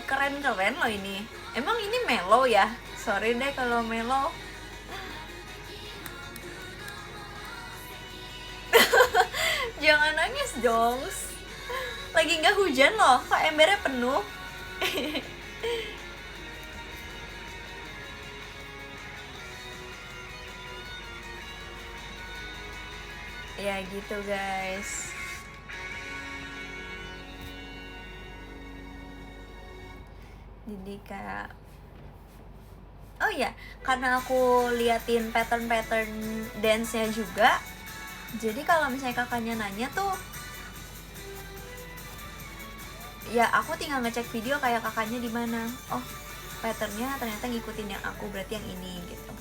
keren-keren loh ini. Emang ini mellow ya? Sorry deh kalau mellow. Jangan nangis dong. Lagi nggak hujan loh, kok embernya penuh. Ya gitu guys. Jadi kayak, oh ya, karena aku liatin pattern-pattern dance-nya juga. Jadi kalau misalnya kakaknya nanya tuh, ya aku tinggal ngecek video kayak kakaknya di mana. Oh, patternnya ternyata ngikutin yang aku, berarti yang ini gitu.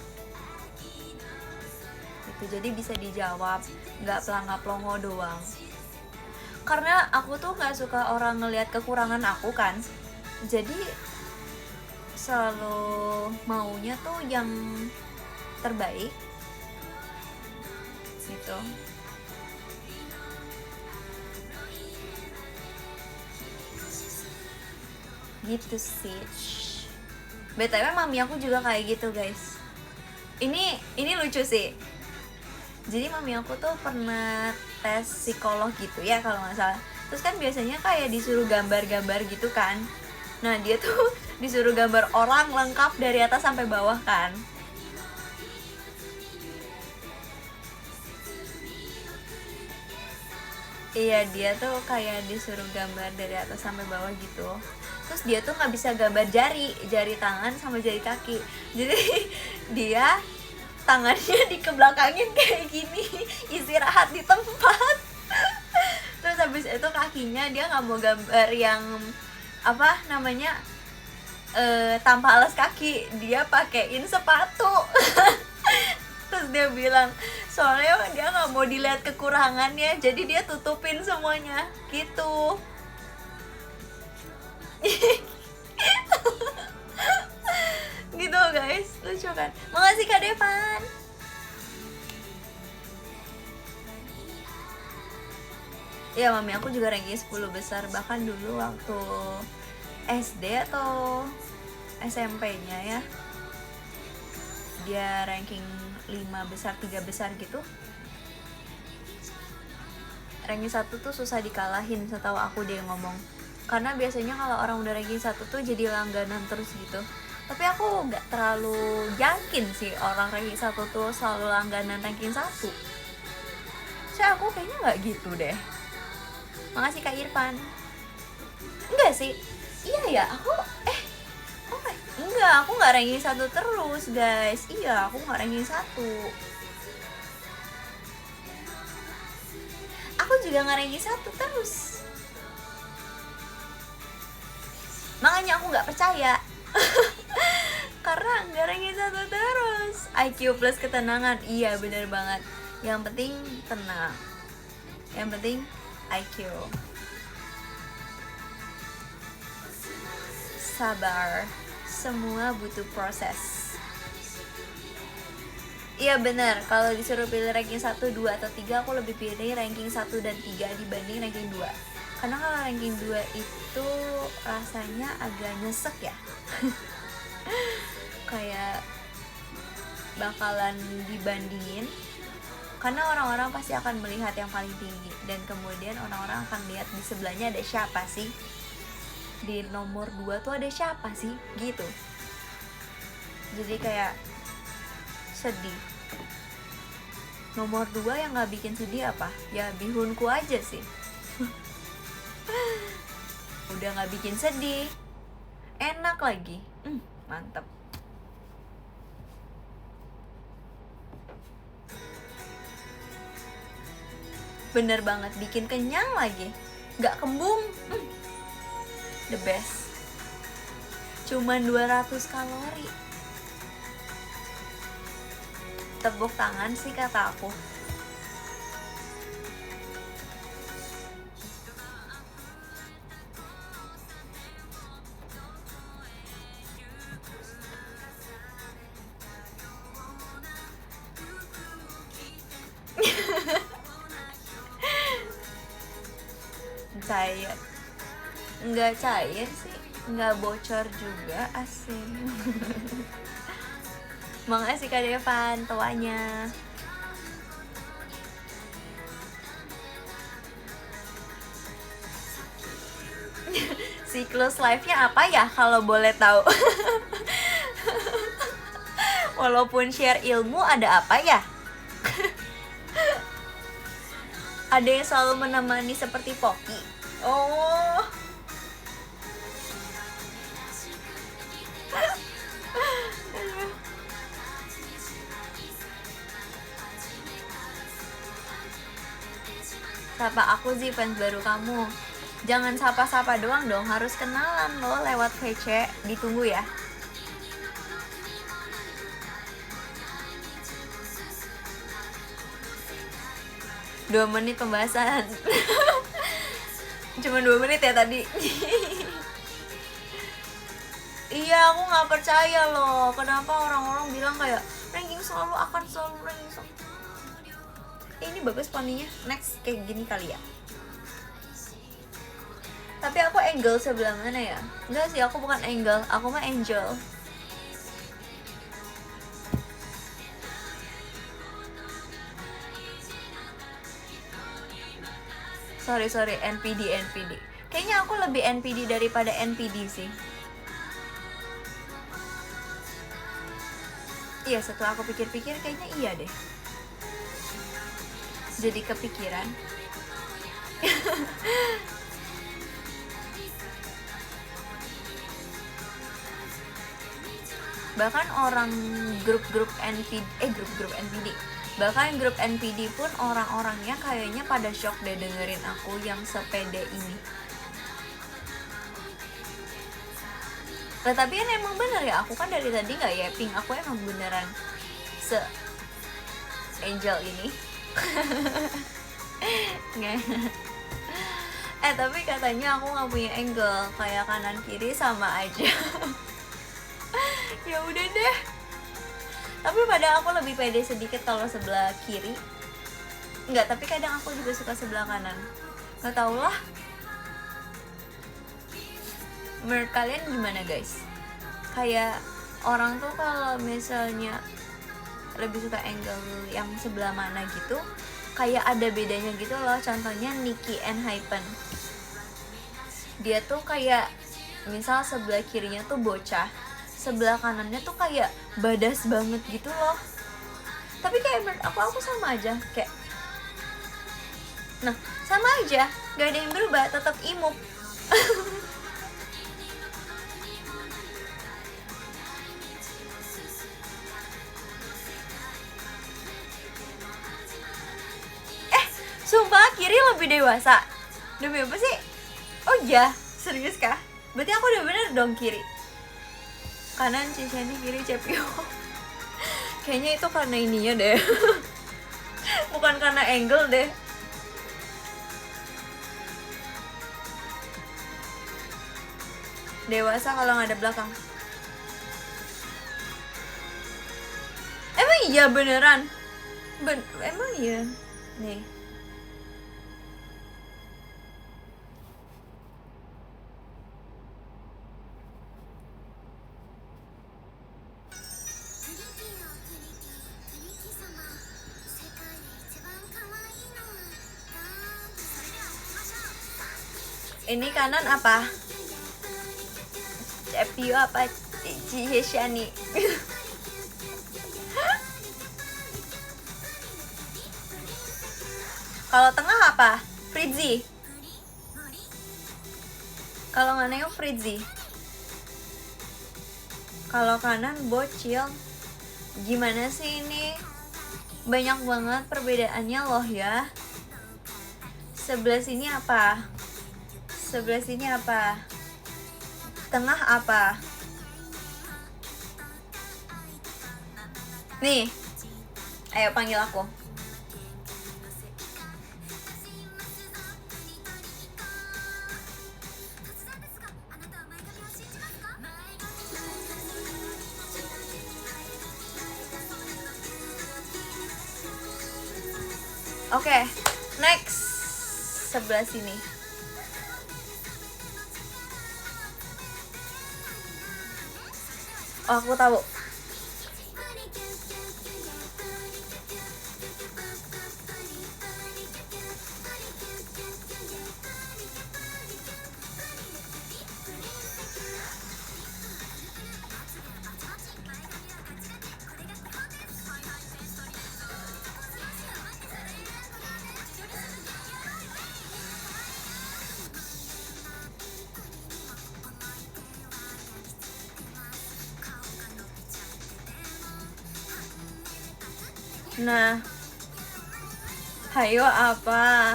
Gitu, jadi bisa dijawab, nggak pelangap-longo doang. Karena aku tuh nggak suka orang ngelihat kekurangan aku kan. Jadi selalu maunya tuh yang terbaik gitu. Gitu sih. BTW mami aku juga kayak gitu guys. Ini lucu sih. Jadi mami aku tuh pernah tes psikolog gitu ya kalau nggak salah. Terus kan biasanya kayak disuruh gambar-gambar gitu kan. Nah dia tuh disuruh gambar orang lengkap dari atas sampai bawah kan. Iya, dia tuh kayak disuruh gambar dari atas sampai bawah gitu. Terus dia tuh nggak bisa gambar jari tangan sama jari kaki. Jadi dia tangannya dikebelakangin kayak gini, istirahat di tempat. Terus habis itu kakinya dia nggak mau gambar yang apa namanya tanpa alas kaki, dia pakein sepatu. Terus dia bilang soalnya dia nggak mau dilihat kekurangannya, jadi dia tutupin semuanya gitu. Gitu guys, lucu kan? Makasih Kak Devan. Ya mami aku juga ranking 10 besar, bahkan dulu waktu SD atau SMP-nya ya, dia ranking 5 besar, 3 besar gitu. Ranking 1 tuh susah dikalahin setahu aku, dia ngomong. Karena biasanya kalau orang udah ranking 1 tuh jadi langganan terus gitu. Tapi aku gak terlalu yakin sih orang ranking 1 tuh selalu langganan ranking 1. Saya aku kayaknya gak gitu deh. Makasih Kak Irfan. Enggak sih. Iya ya, aku Enggak, aku nggak ranking 1 terus guys. Iya, aku nggak ranking 1. Aku juga nggak ranking 1 terus. Makanya aku nggak percaya. Karena nggak ranking 1 terus. IQ plus ketenangan, iya bener banget. Yang penting tenang. Yang penting IQ. Sabar. Semua butuh proses. Iya bener, kalau disuruh pilih ranking 1, 2, atau 3, aku lebih pilih ranking 1 dan 3 dibanding ranking 2. Karena kalau ranking 2 itu rasanya agak nyesek ya. Kayak bakalan dibandingin. Karena orang-orang pasti akan melihat yang paling tinggi. Dan kemudian orang-orang akan lihat di sebelahnya ada siapa sih. Di nomor 2 tuh ada siapa sih, gitu. Jadi kayak sedih. Nomor 2 yang gak bikin sedih apa? Ya bihunku aja sih. Udah gak bikin sedih, enak lagi. Mantep. Bener banget, bikin kenyang lagi. Gak kembung. The best. Cuman 200 kalori. Tepuk tangan sih kata aku. Cair. Nggak cair sih, nggak bocor juga, asing. Makasih Kak Devan, tuanya. Siklus live-nya apa ya kalau boleh tahu? Walaupun share ilmu, ada apa ya? Ada yang selalu menemani seperti Poki. Oh. Sapa aku sih fans baru kamu. Jangan sapa-sapa doang dong, harus kenalan loh lewat VC. Ditunggu ya. Dua menit pembahasan. Cuma 2 menit ya tadi. Iya, aku nggak percaya loh. Kenapa orang-orang bilang kayak ranking selalu akan selalu ranking selalu. Ini bagus poninya. Next kayak gini kali ya. Tapi aku angle sebelah mana ya? Enggak sih, aku bukan angle, aku mah angel. Sorry, NPD. Kayaknya aku lebih NPD daripada NPD sih. Iya, setelah aku pikir-pikir kayaknya iya deh. Jadi kepikiran. Bahkan orang grup NPD, bahkan grup NPD pun orang-orangnya kayaknya pada shock deh dengerin aku yang sepede ini. Nah, tapi kan emang bener ya, aku kan dari tadi gak yapping, aku emang beneran angel ini. Tapi katanya aku gak punya angle, kayak kanan kiri sama aja. Ya udah deh. Tapi padahal aku lebih pede sedikit kalau sebelah kiri. Enggak, tapi kadang aku juga suka sebelah kanan. Gak tau lah. Menurut kalian gimana guys? Kayak orang tuh kalau misalnya lebih suka angle yang sebelah mana gitu, kayak ada bedanya gitu loh. Contohnya Nicky ENHYPEN. Dia tuh kayak misal sebelah kirinya tuh bocah, sebelah kanannya tuh kayak badas banget gitu loh. Tapi kayak menurut aku sama aja, kayak nah sama aja, gak ada yang berubah, tetap imuk. Sumpah kiri lebih dewasa. Demi apa sih? Oh iya, serius kah? Berarti aku udah bener dong kiri. Kanan Ciceni, kiri Cepio. Kayaknya itu karena ininya deh. Bukan karena angle deh. Dewasa kalau nggak ada belakang. Emang iya beneran? Emang iya? Nih. Ini kanan apa? Cepio apa? Ciheshani. Kalau tengah apa? Fritzy. Kalau nggak nengok Fritzy. Kalau kanan bocil. Gimana sih ini? Banyak banget perbedaannya loh ya. Sebelah sini apa? Sebelah sini apa? Tengah apa? Nih. Ayo panggil aku. Oke, next. Sebelah sini. Oh, aku tahu. Nah, hayo apa?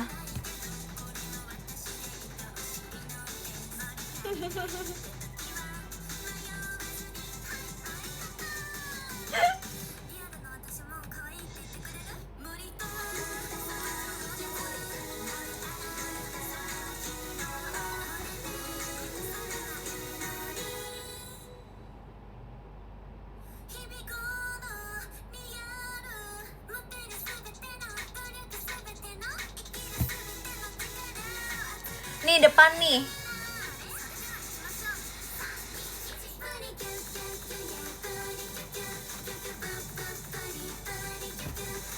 Nih depan nih.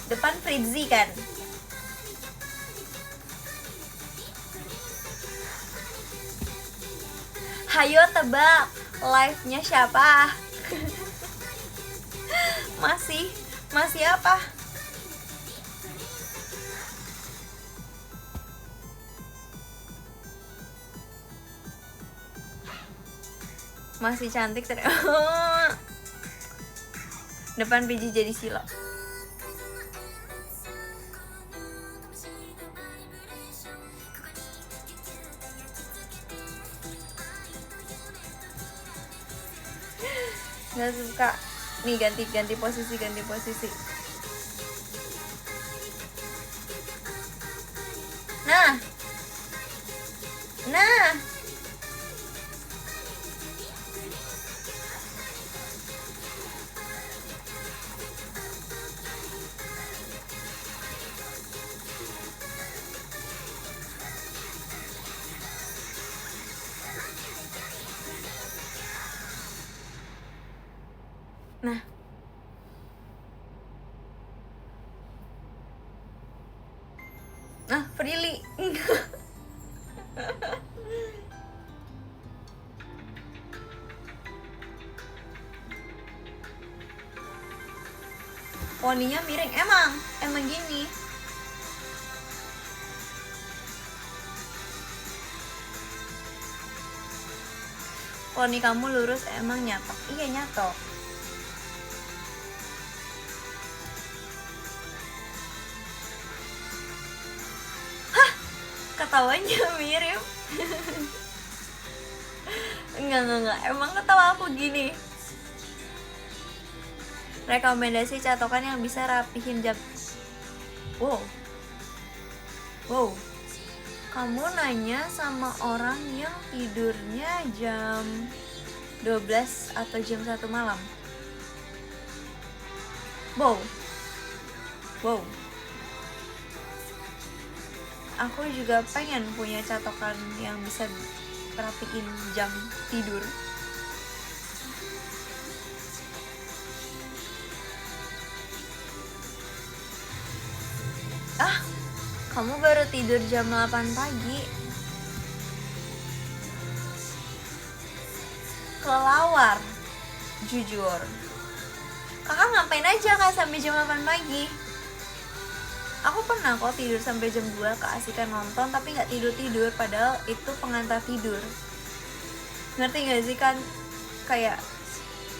Depan Fritzy kan? Hayo tebak, live-nya siapa? Masih apa? Masih cantik Depan biji jadi silo. Nggak suka. Nih ganti posisi. Nah. Freely. Poninya miring, emang gini. Poni kamu lurus emang nyatok. Iya nyatok. ketawanya mirip. Enggak, emang ketawa aku gini. Rekomendasi catokan yang bisa rapihin jam. Wow, kamu nanya sama orang yang tidurnya jam 12 atau jam 1 malam. Wow. Aku juga pengen punya catokan yang bisa rapiin jam tidur. Kamu baru tidur jam 8 pagi. Kelelawar, jujur. Kakak ngapain aja Kak sampai jam 8 pagi? Aku pernah kok tidur sampai jam 2 keasikan nonton tapi gak tidur-tidur, padahal itu pengantar tidur. Ngerti gak sih kan? Kayak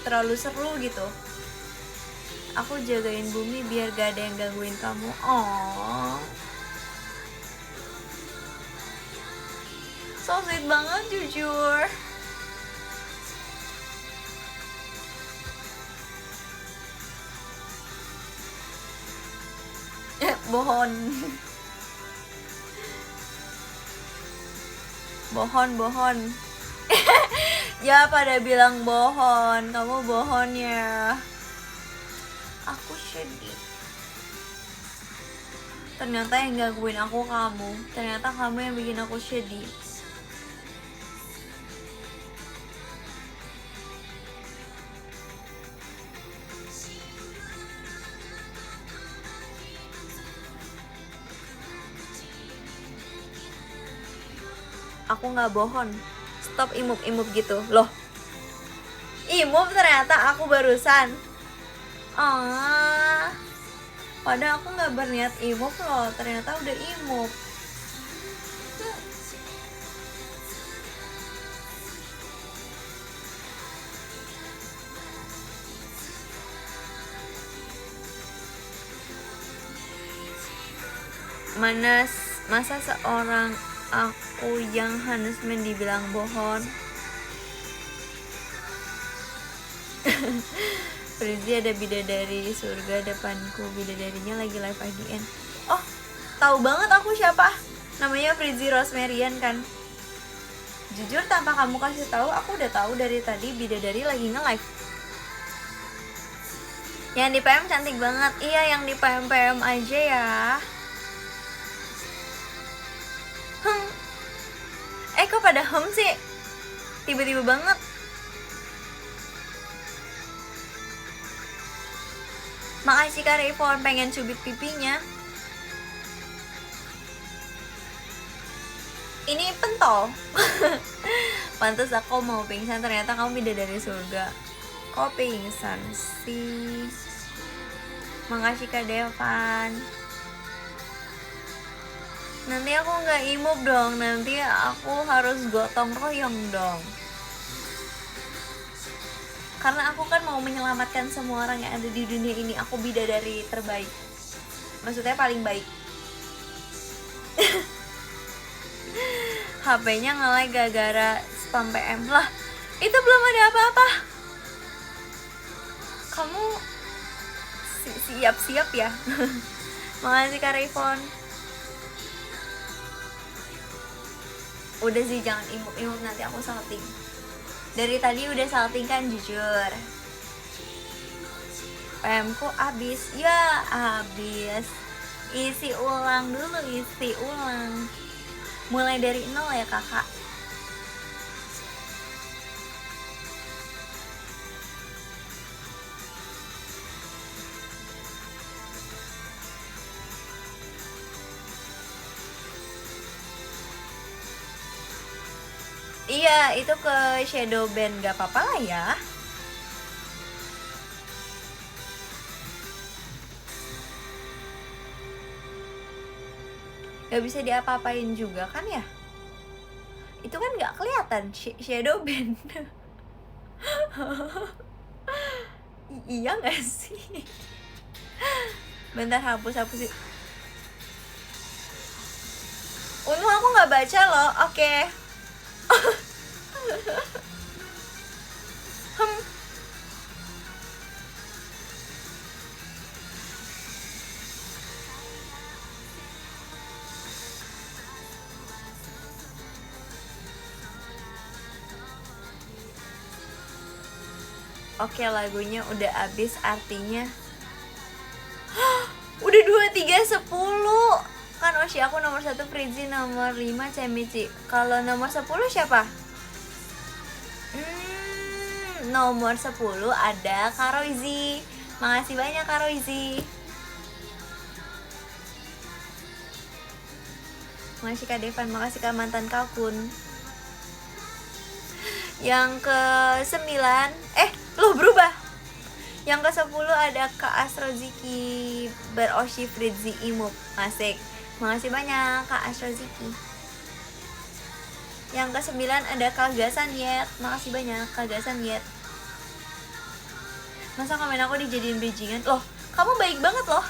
terlalu seru gitu. Aku jagain bumi biar gak ada yang gangguin kamu. Oh, so sweet banget jujur. Bohon. Ya pada bilang bohon, kamu bohon ya. Aku sedih. Ternyata yang gangguin aku kamu. Ternyata kamu yang bikin aku sedih. Aku gak bohong. Stop imup-imup gitu. Loh, imup ternyata aku barusan. Padahal aku gak berniat imup loh. Ternyata udah imup. Masa seorang aku yang Hanusman dibilang bohong. Frizi ada bidadari di surga depanku. Bidadarinya lagi live IDN. Oh, tahu banget aku siapa. Namanya Frizi Rosmarian kan. Jujur tanpa kamu kasih tahu, aku udah tahu dari tadi bidadari lagi nge-live. Yang di PM cantik banget. Iya, yang di PM aja ya. Kok pada sih? Tiba-tiba banget. Makasih Kak Rayvon, pengen cubit pipinya. Ini pentol. Pantes aku mau pingsan, ternyata kamu bidadari surga. Kok pingsan sih? Makasih Kak Devan. Nanti aku gak imup dong, nanti aku harus gotong royong dong. Karena aku kan mau menyelamatkan semua orang yang ada di dunia ini. Aku bidadari terbaik. Maksudnya paling baik. HP-nya nge-lag gara-gara spam PM. Lah, itu belum ada apa-apa. Kamu siap-siap ya. Makasih Kak Rayvon. Udah sih, jangan imut-imut, nanti aku salting. Dari tadi udah salting kan, jujur. PM ku abis. Ya abis. Isi ulang dulu, isi ulang. Mulai dari nol ya kakak. Iya, itu ke shadow band, gak apa-apa lah ya. Gak bisa diapa-apain juga kan ya. Itu kan gak kelihatan shadow band. Iya gak sih? Bentar, hapus Untung aku nggak baca loh. Oke. Hmm. Oke, lagunya udah habis, artinya udah 2, 3, 10. Kan Oshi aku nomor 1, Fritzy nomor 5, Cemici. Kalau nomor 10 siapa? Nomor 10 ada Karoizi. Makasih banyak Karoizi. Makasih Kak Devan, makasih Kak mantan Kalkun. Yang ke-9 loh berubah. Yang ke-10 ada Kak Astroziki Beroshi Fritzi Imuk. Asik. Makasih banyak Kak Astroziki. Yang ke-9 ada Kak Gasan Yet. Makasih banyak Kak Gasan Yet. Masa komen aku dijadiin bridgingan? Loh, kamu baik banget loh.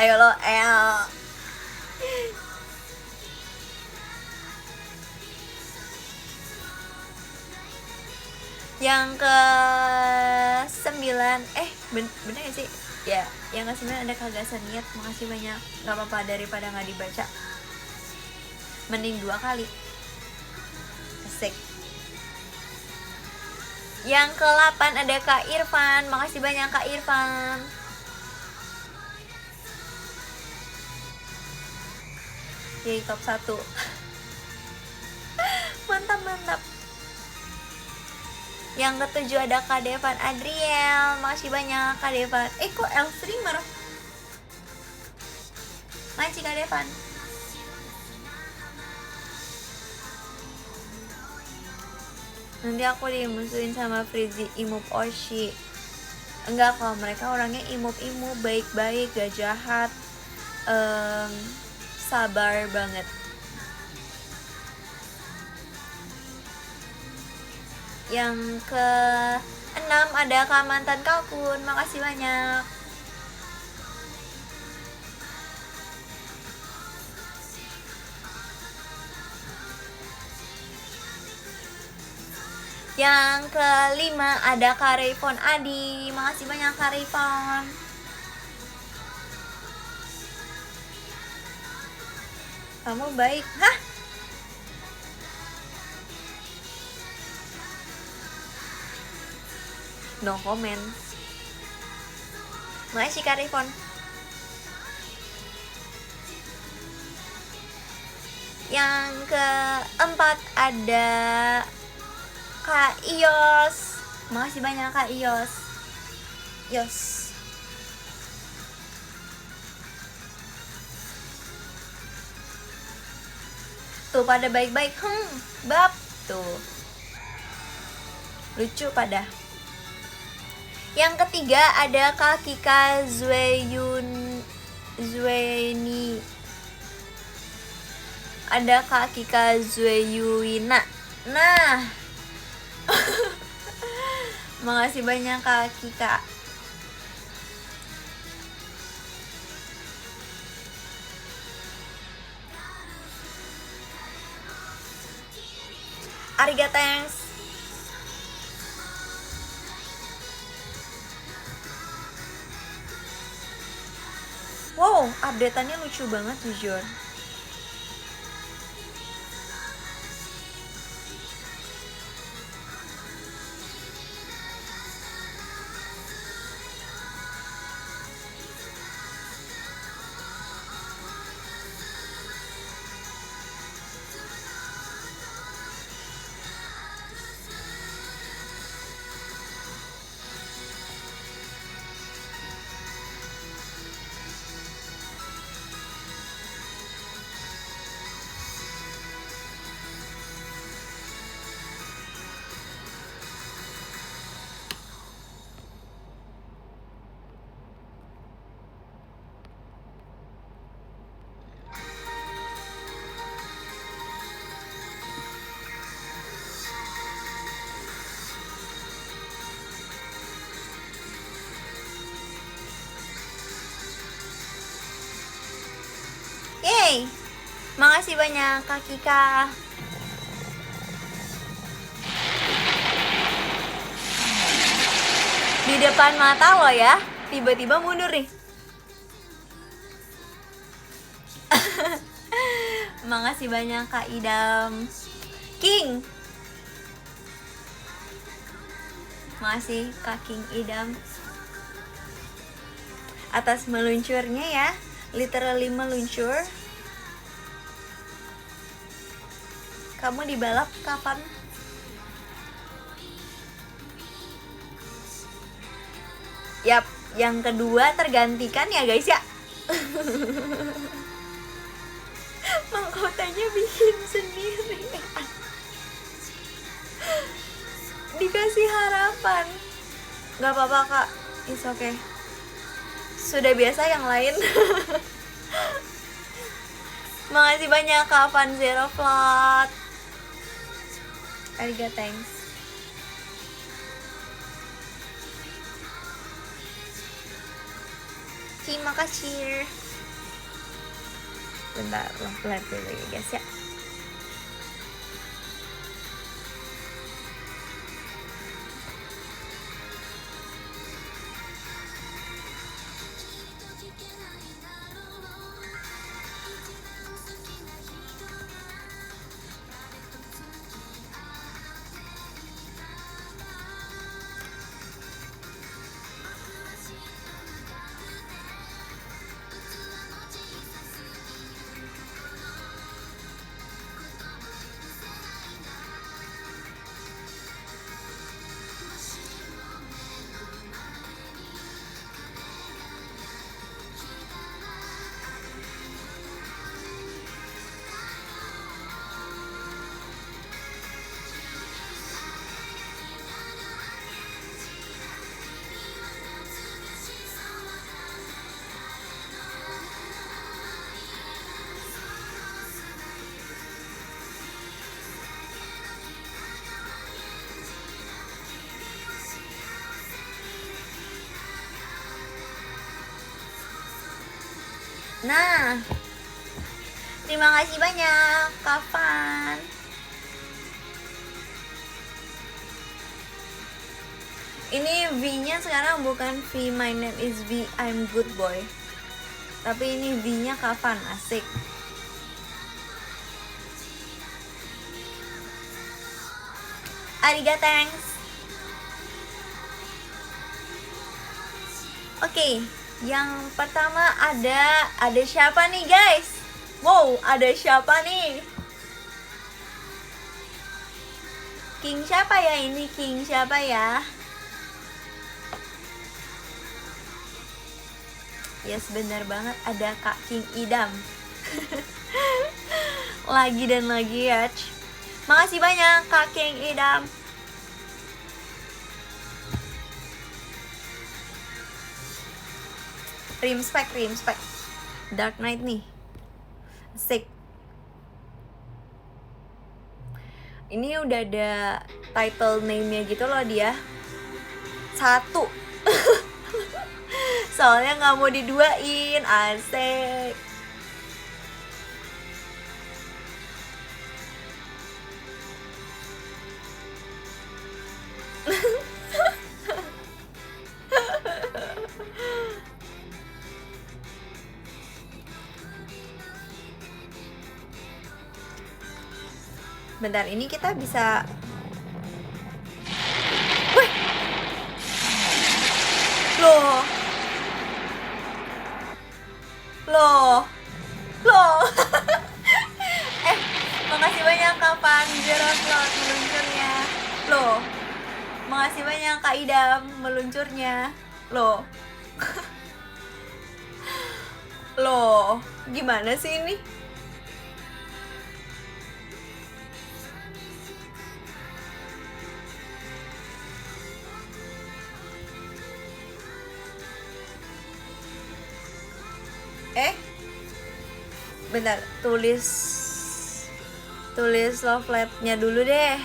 Ayo lo, Yang ke-9 bener gak sih? Ya, yang ke-9 ada Kagasan Niat. Makasih banyak. Gak apa-apa, daripada gak dibaca, mending 2 kali. Asik. Yang ke-8 ada Kak Irfan. Makasih banyak Kak Irfan. Yay, top 1. Mantap. Yang ke-7 ada Kak Devan Adriel. Makasih banyak Kak Devan. Kok L streamer? Makasih Kak Devan. Nanti aku dimusuhin sama Fritzi Imup Oshi. Enggak, kalau mereka orangnya imup-imup, baik-baik, gak jahat, sabar banget. Yang ke-6 ada Kak mantan Kalkun. Makasih banyak. Yang ke-5 ada Kak Rayfon Adi. Makasih banyak Kak Rayfon. Kamu baik. Hah? No comment. Makasih Kak Rayfon. Yang ke-4 ada Kak Ios. Makasih banyak Kak Ios. Tuh pada baik-baik. Bab tuh. Lucu pada. Yang ketiga ada Kak Kika Zueni. Ada Kak Kika Zueyuina. Nah. Makasih banyak Kak Kika. Arigato thanks. Wow, update-annya lucu banget jujur. Makasih banyak Kak Kika. Di depan mata lo ya, tiba-tiba mundur nih. Makasih banyak Kak Idam. King. Makasih Kak King Idam atas meluncurnya ya, literally meluncur. Kamu dibalap kapan? Yap, yang kedua tergantikan ya guys ya. Mahkotanya bikin sendiri. Dikasih harapan. Gak apa-apa kak, it's okay. Sudah biasa yang lain. Makasih banyak Kak Van Zero Flat. Ariga, thanks. Terima kasih. Bentar, lihat dulu ya guys ya. Nah, terima kasih banyak Kapan. Ini V-nya sekarang bukan V my name is V I'm good boy, tapi ini V-nya Kapan, asik. Ariga, thanks. Oke. Yang pertama ada siapa nih guys? Wow, ada siapa nih? King siapa ya ini? King siapa ya? Yes, benar banget, ada Kak King Idam. Lagi dan lagi ya. Makasih banyak Kak King Idam. Respect. Dark Knight nih. Asik. Ini udah ada title name-nya gitu loh dia. 1. Soalnya gak mau diduain. Asik. Bentar, ini kita bisa. Wih. Loh. Makasih banyak Kapan Zero Slot meluncurnya. Loh. Makasih banyak Kak Idam meluncurnya. Loh. Loh, gimana sih ini? Bentar, tulis love letter-nya dulu deh.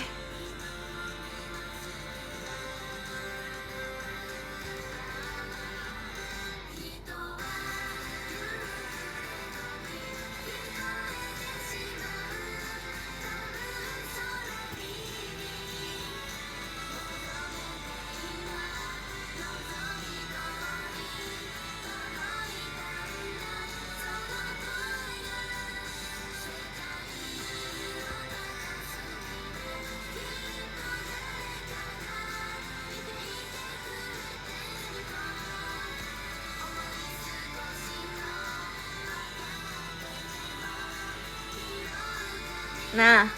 Nah,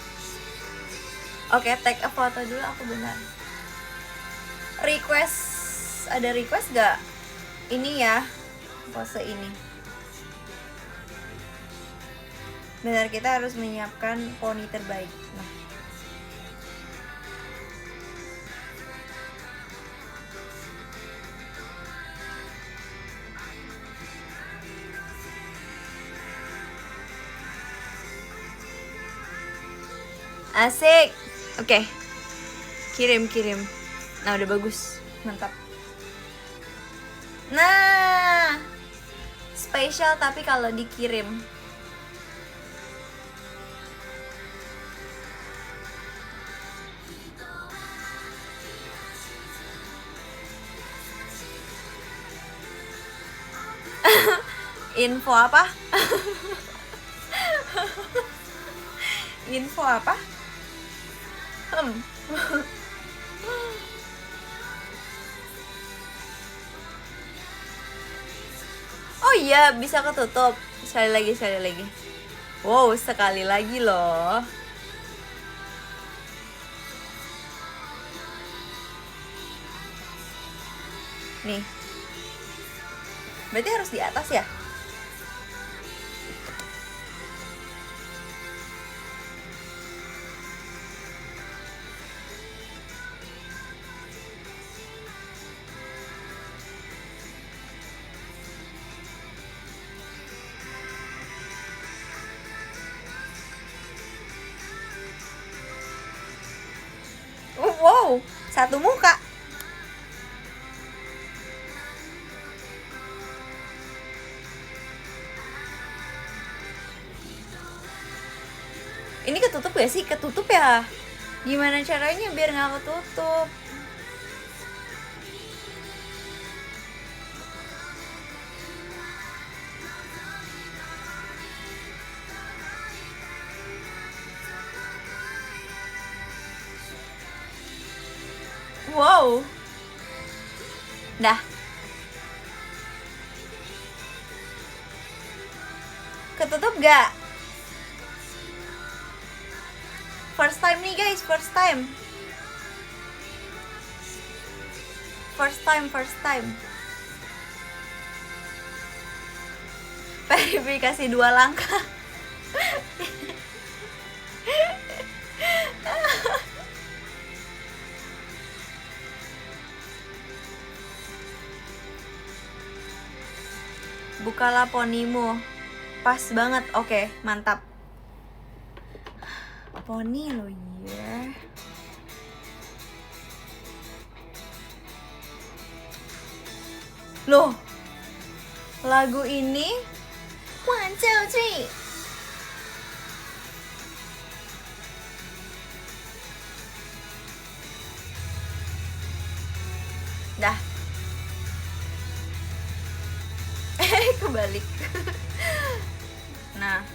oke, take a photo dulu aku benar. Request, ada request gak? Ini ya, pose ini. Benar, kita harus menyiapkan poni terbaik. Nah, asik. Oke. Kirim. Nah, udah bagus. Mantap. Nah, spesial tapi kalau dikirim. Info apa? Info apa? Oh iya, bisa ketutup. Sekali lagi. Wow, sekali lagi loh. Nih. Berarti harus di atas ya? Wow, satu muka. Ini ketutup gak sih? Ketutup ya? Gimana caranya biar gak ketutup? Wow. Dah. Ketutup gak? First time nih guys, first time. Verifikasi 2 langkah. Bukalah ponimu. Pas banget. Oke, mantap. Poni lo ya. Loh. Lagu ini 1 2 3. Dah. Kebalik. Nah.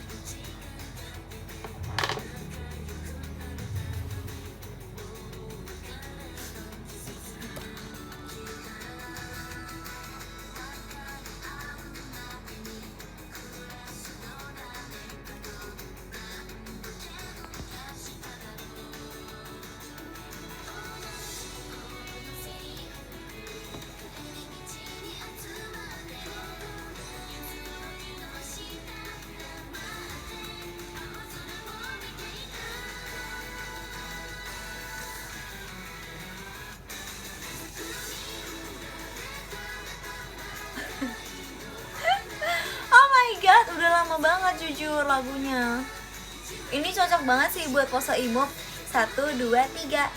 Udah lama banget jujur lagunya. Ini cocok banget sih buat pose imop. 1 2 3.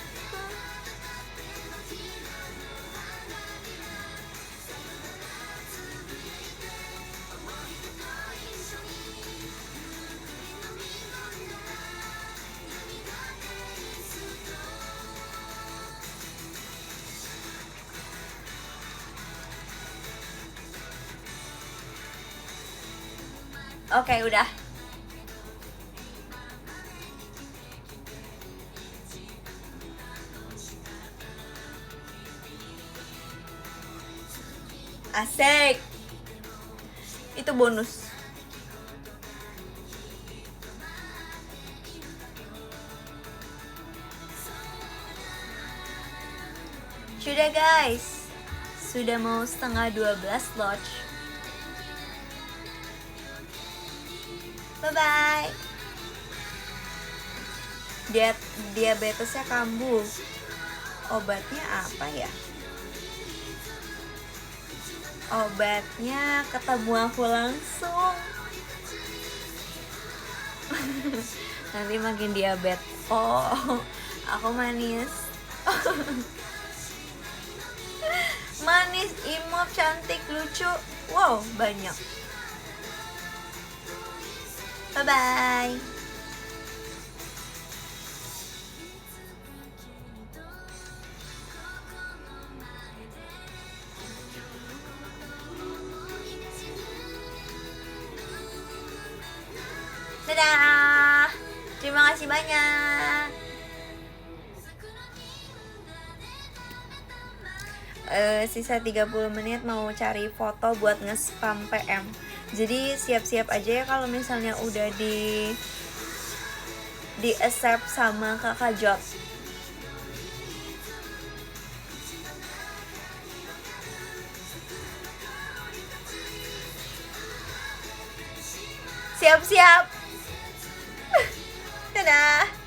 Oke, udah. Asik. Itu bonus. Sudah guys, sudah mau setengah 12 lodge. Bye bye. Diabetesnya kambuh. Obatnya apa ya? Obatnya ketemu aku langsung. Nanti makin diabetes. Oh, aku manis. Manis, imut, cantik, lucu. Wow, banyak. Bye bye. Dadah. Terima kasih banyak. Sisa 30 menit mau cari foto buat nge-spam PM. Jadi siap-siap aja ya kalau misalnya udah di accept sama Kakak Jot. Siap-siap. Dadah.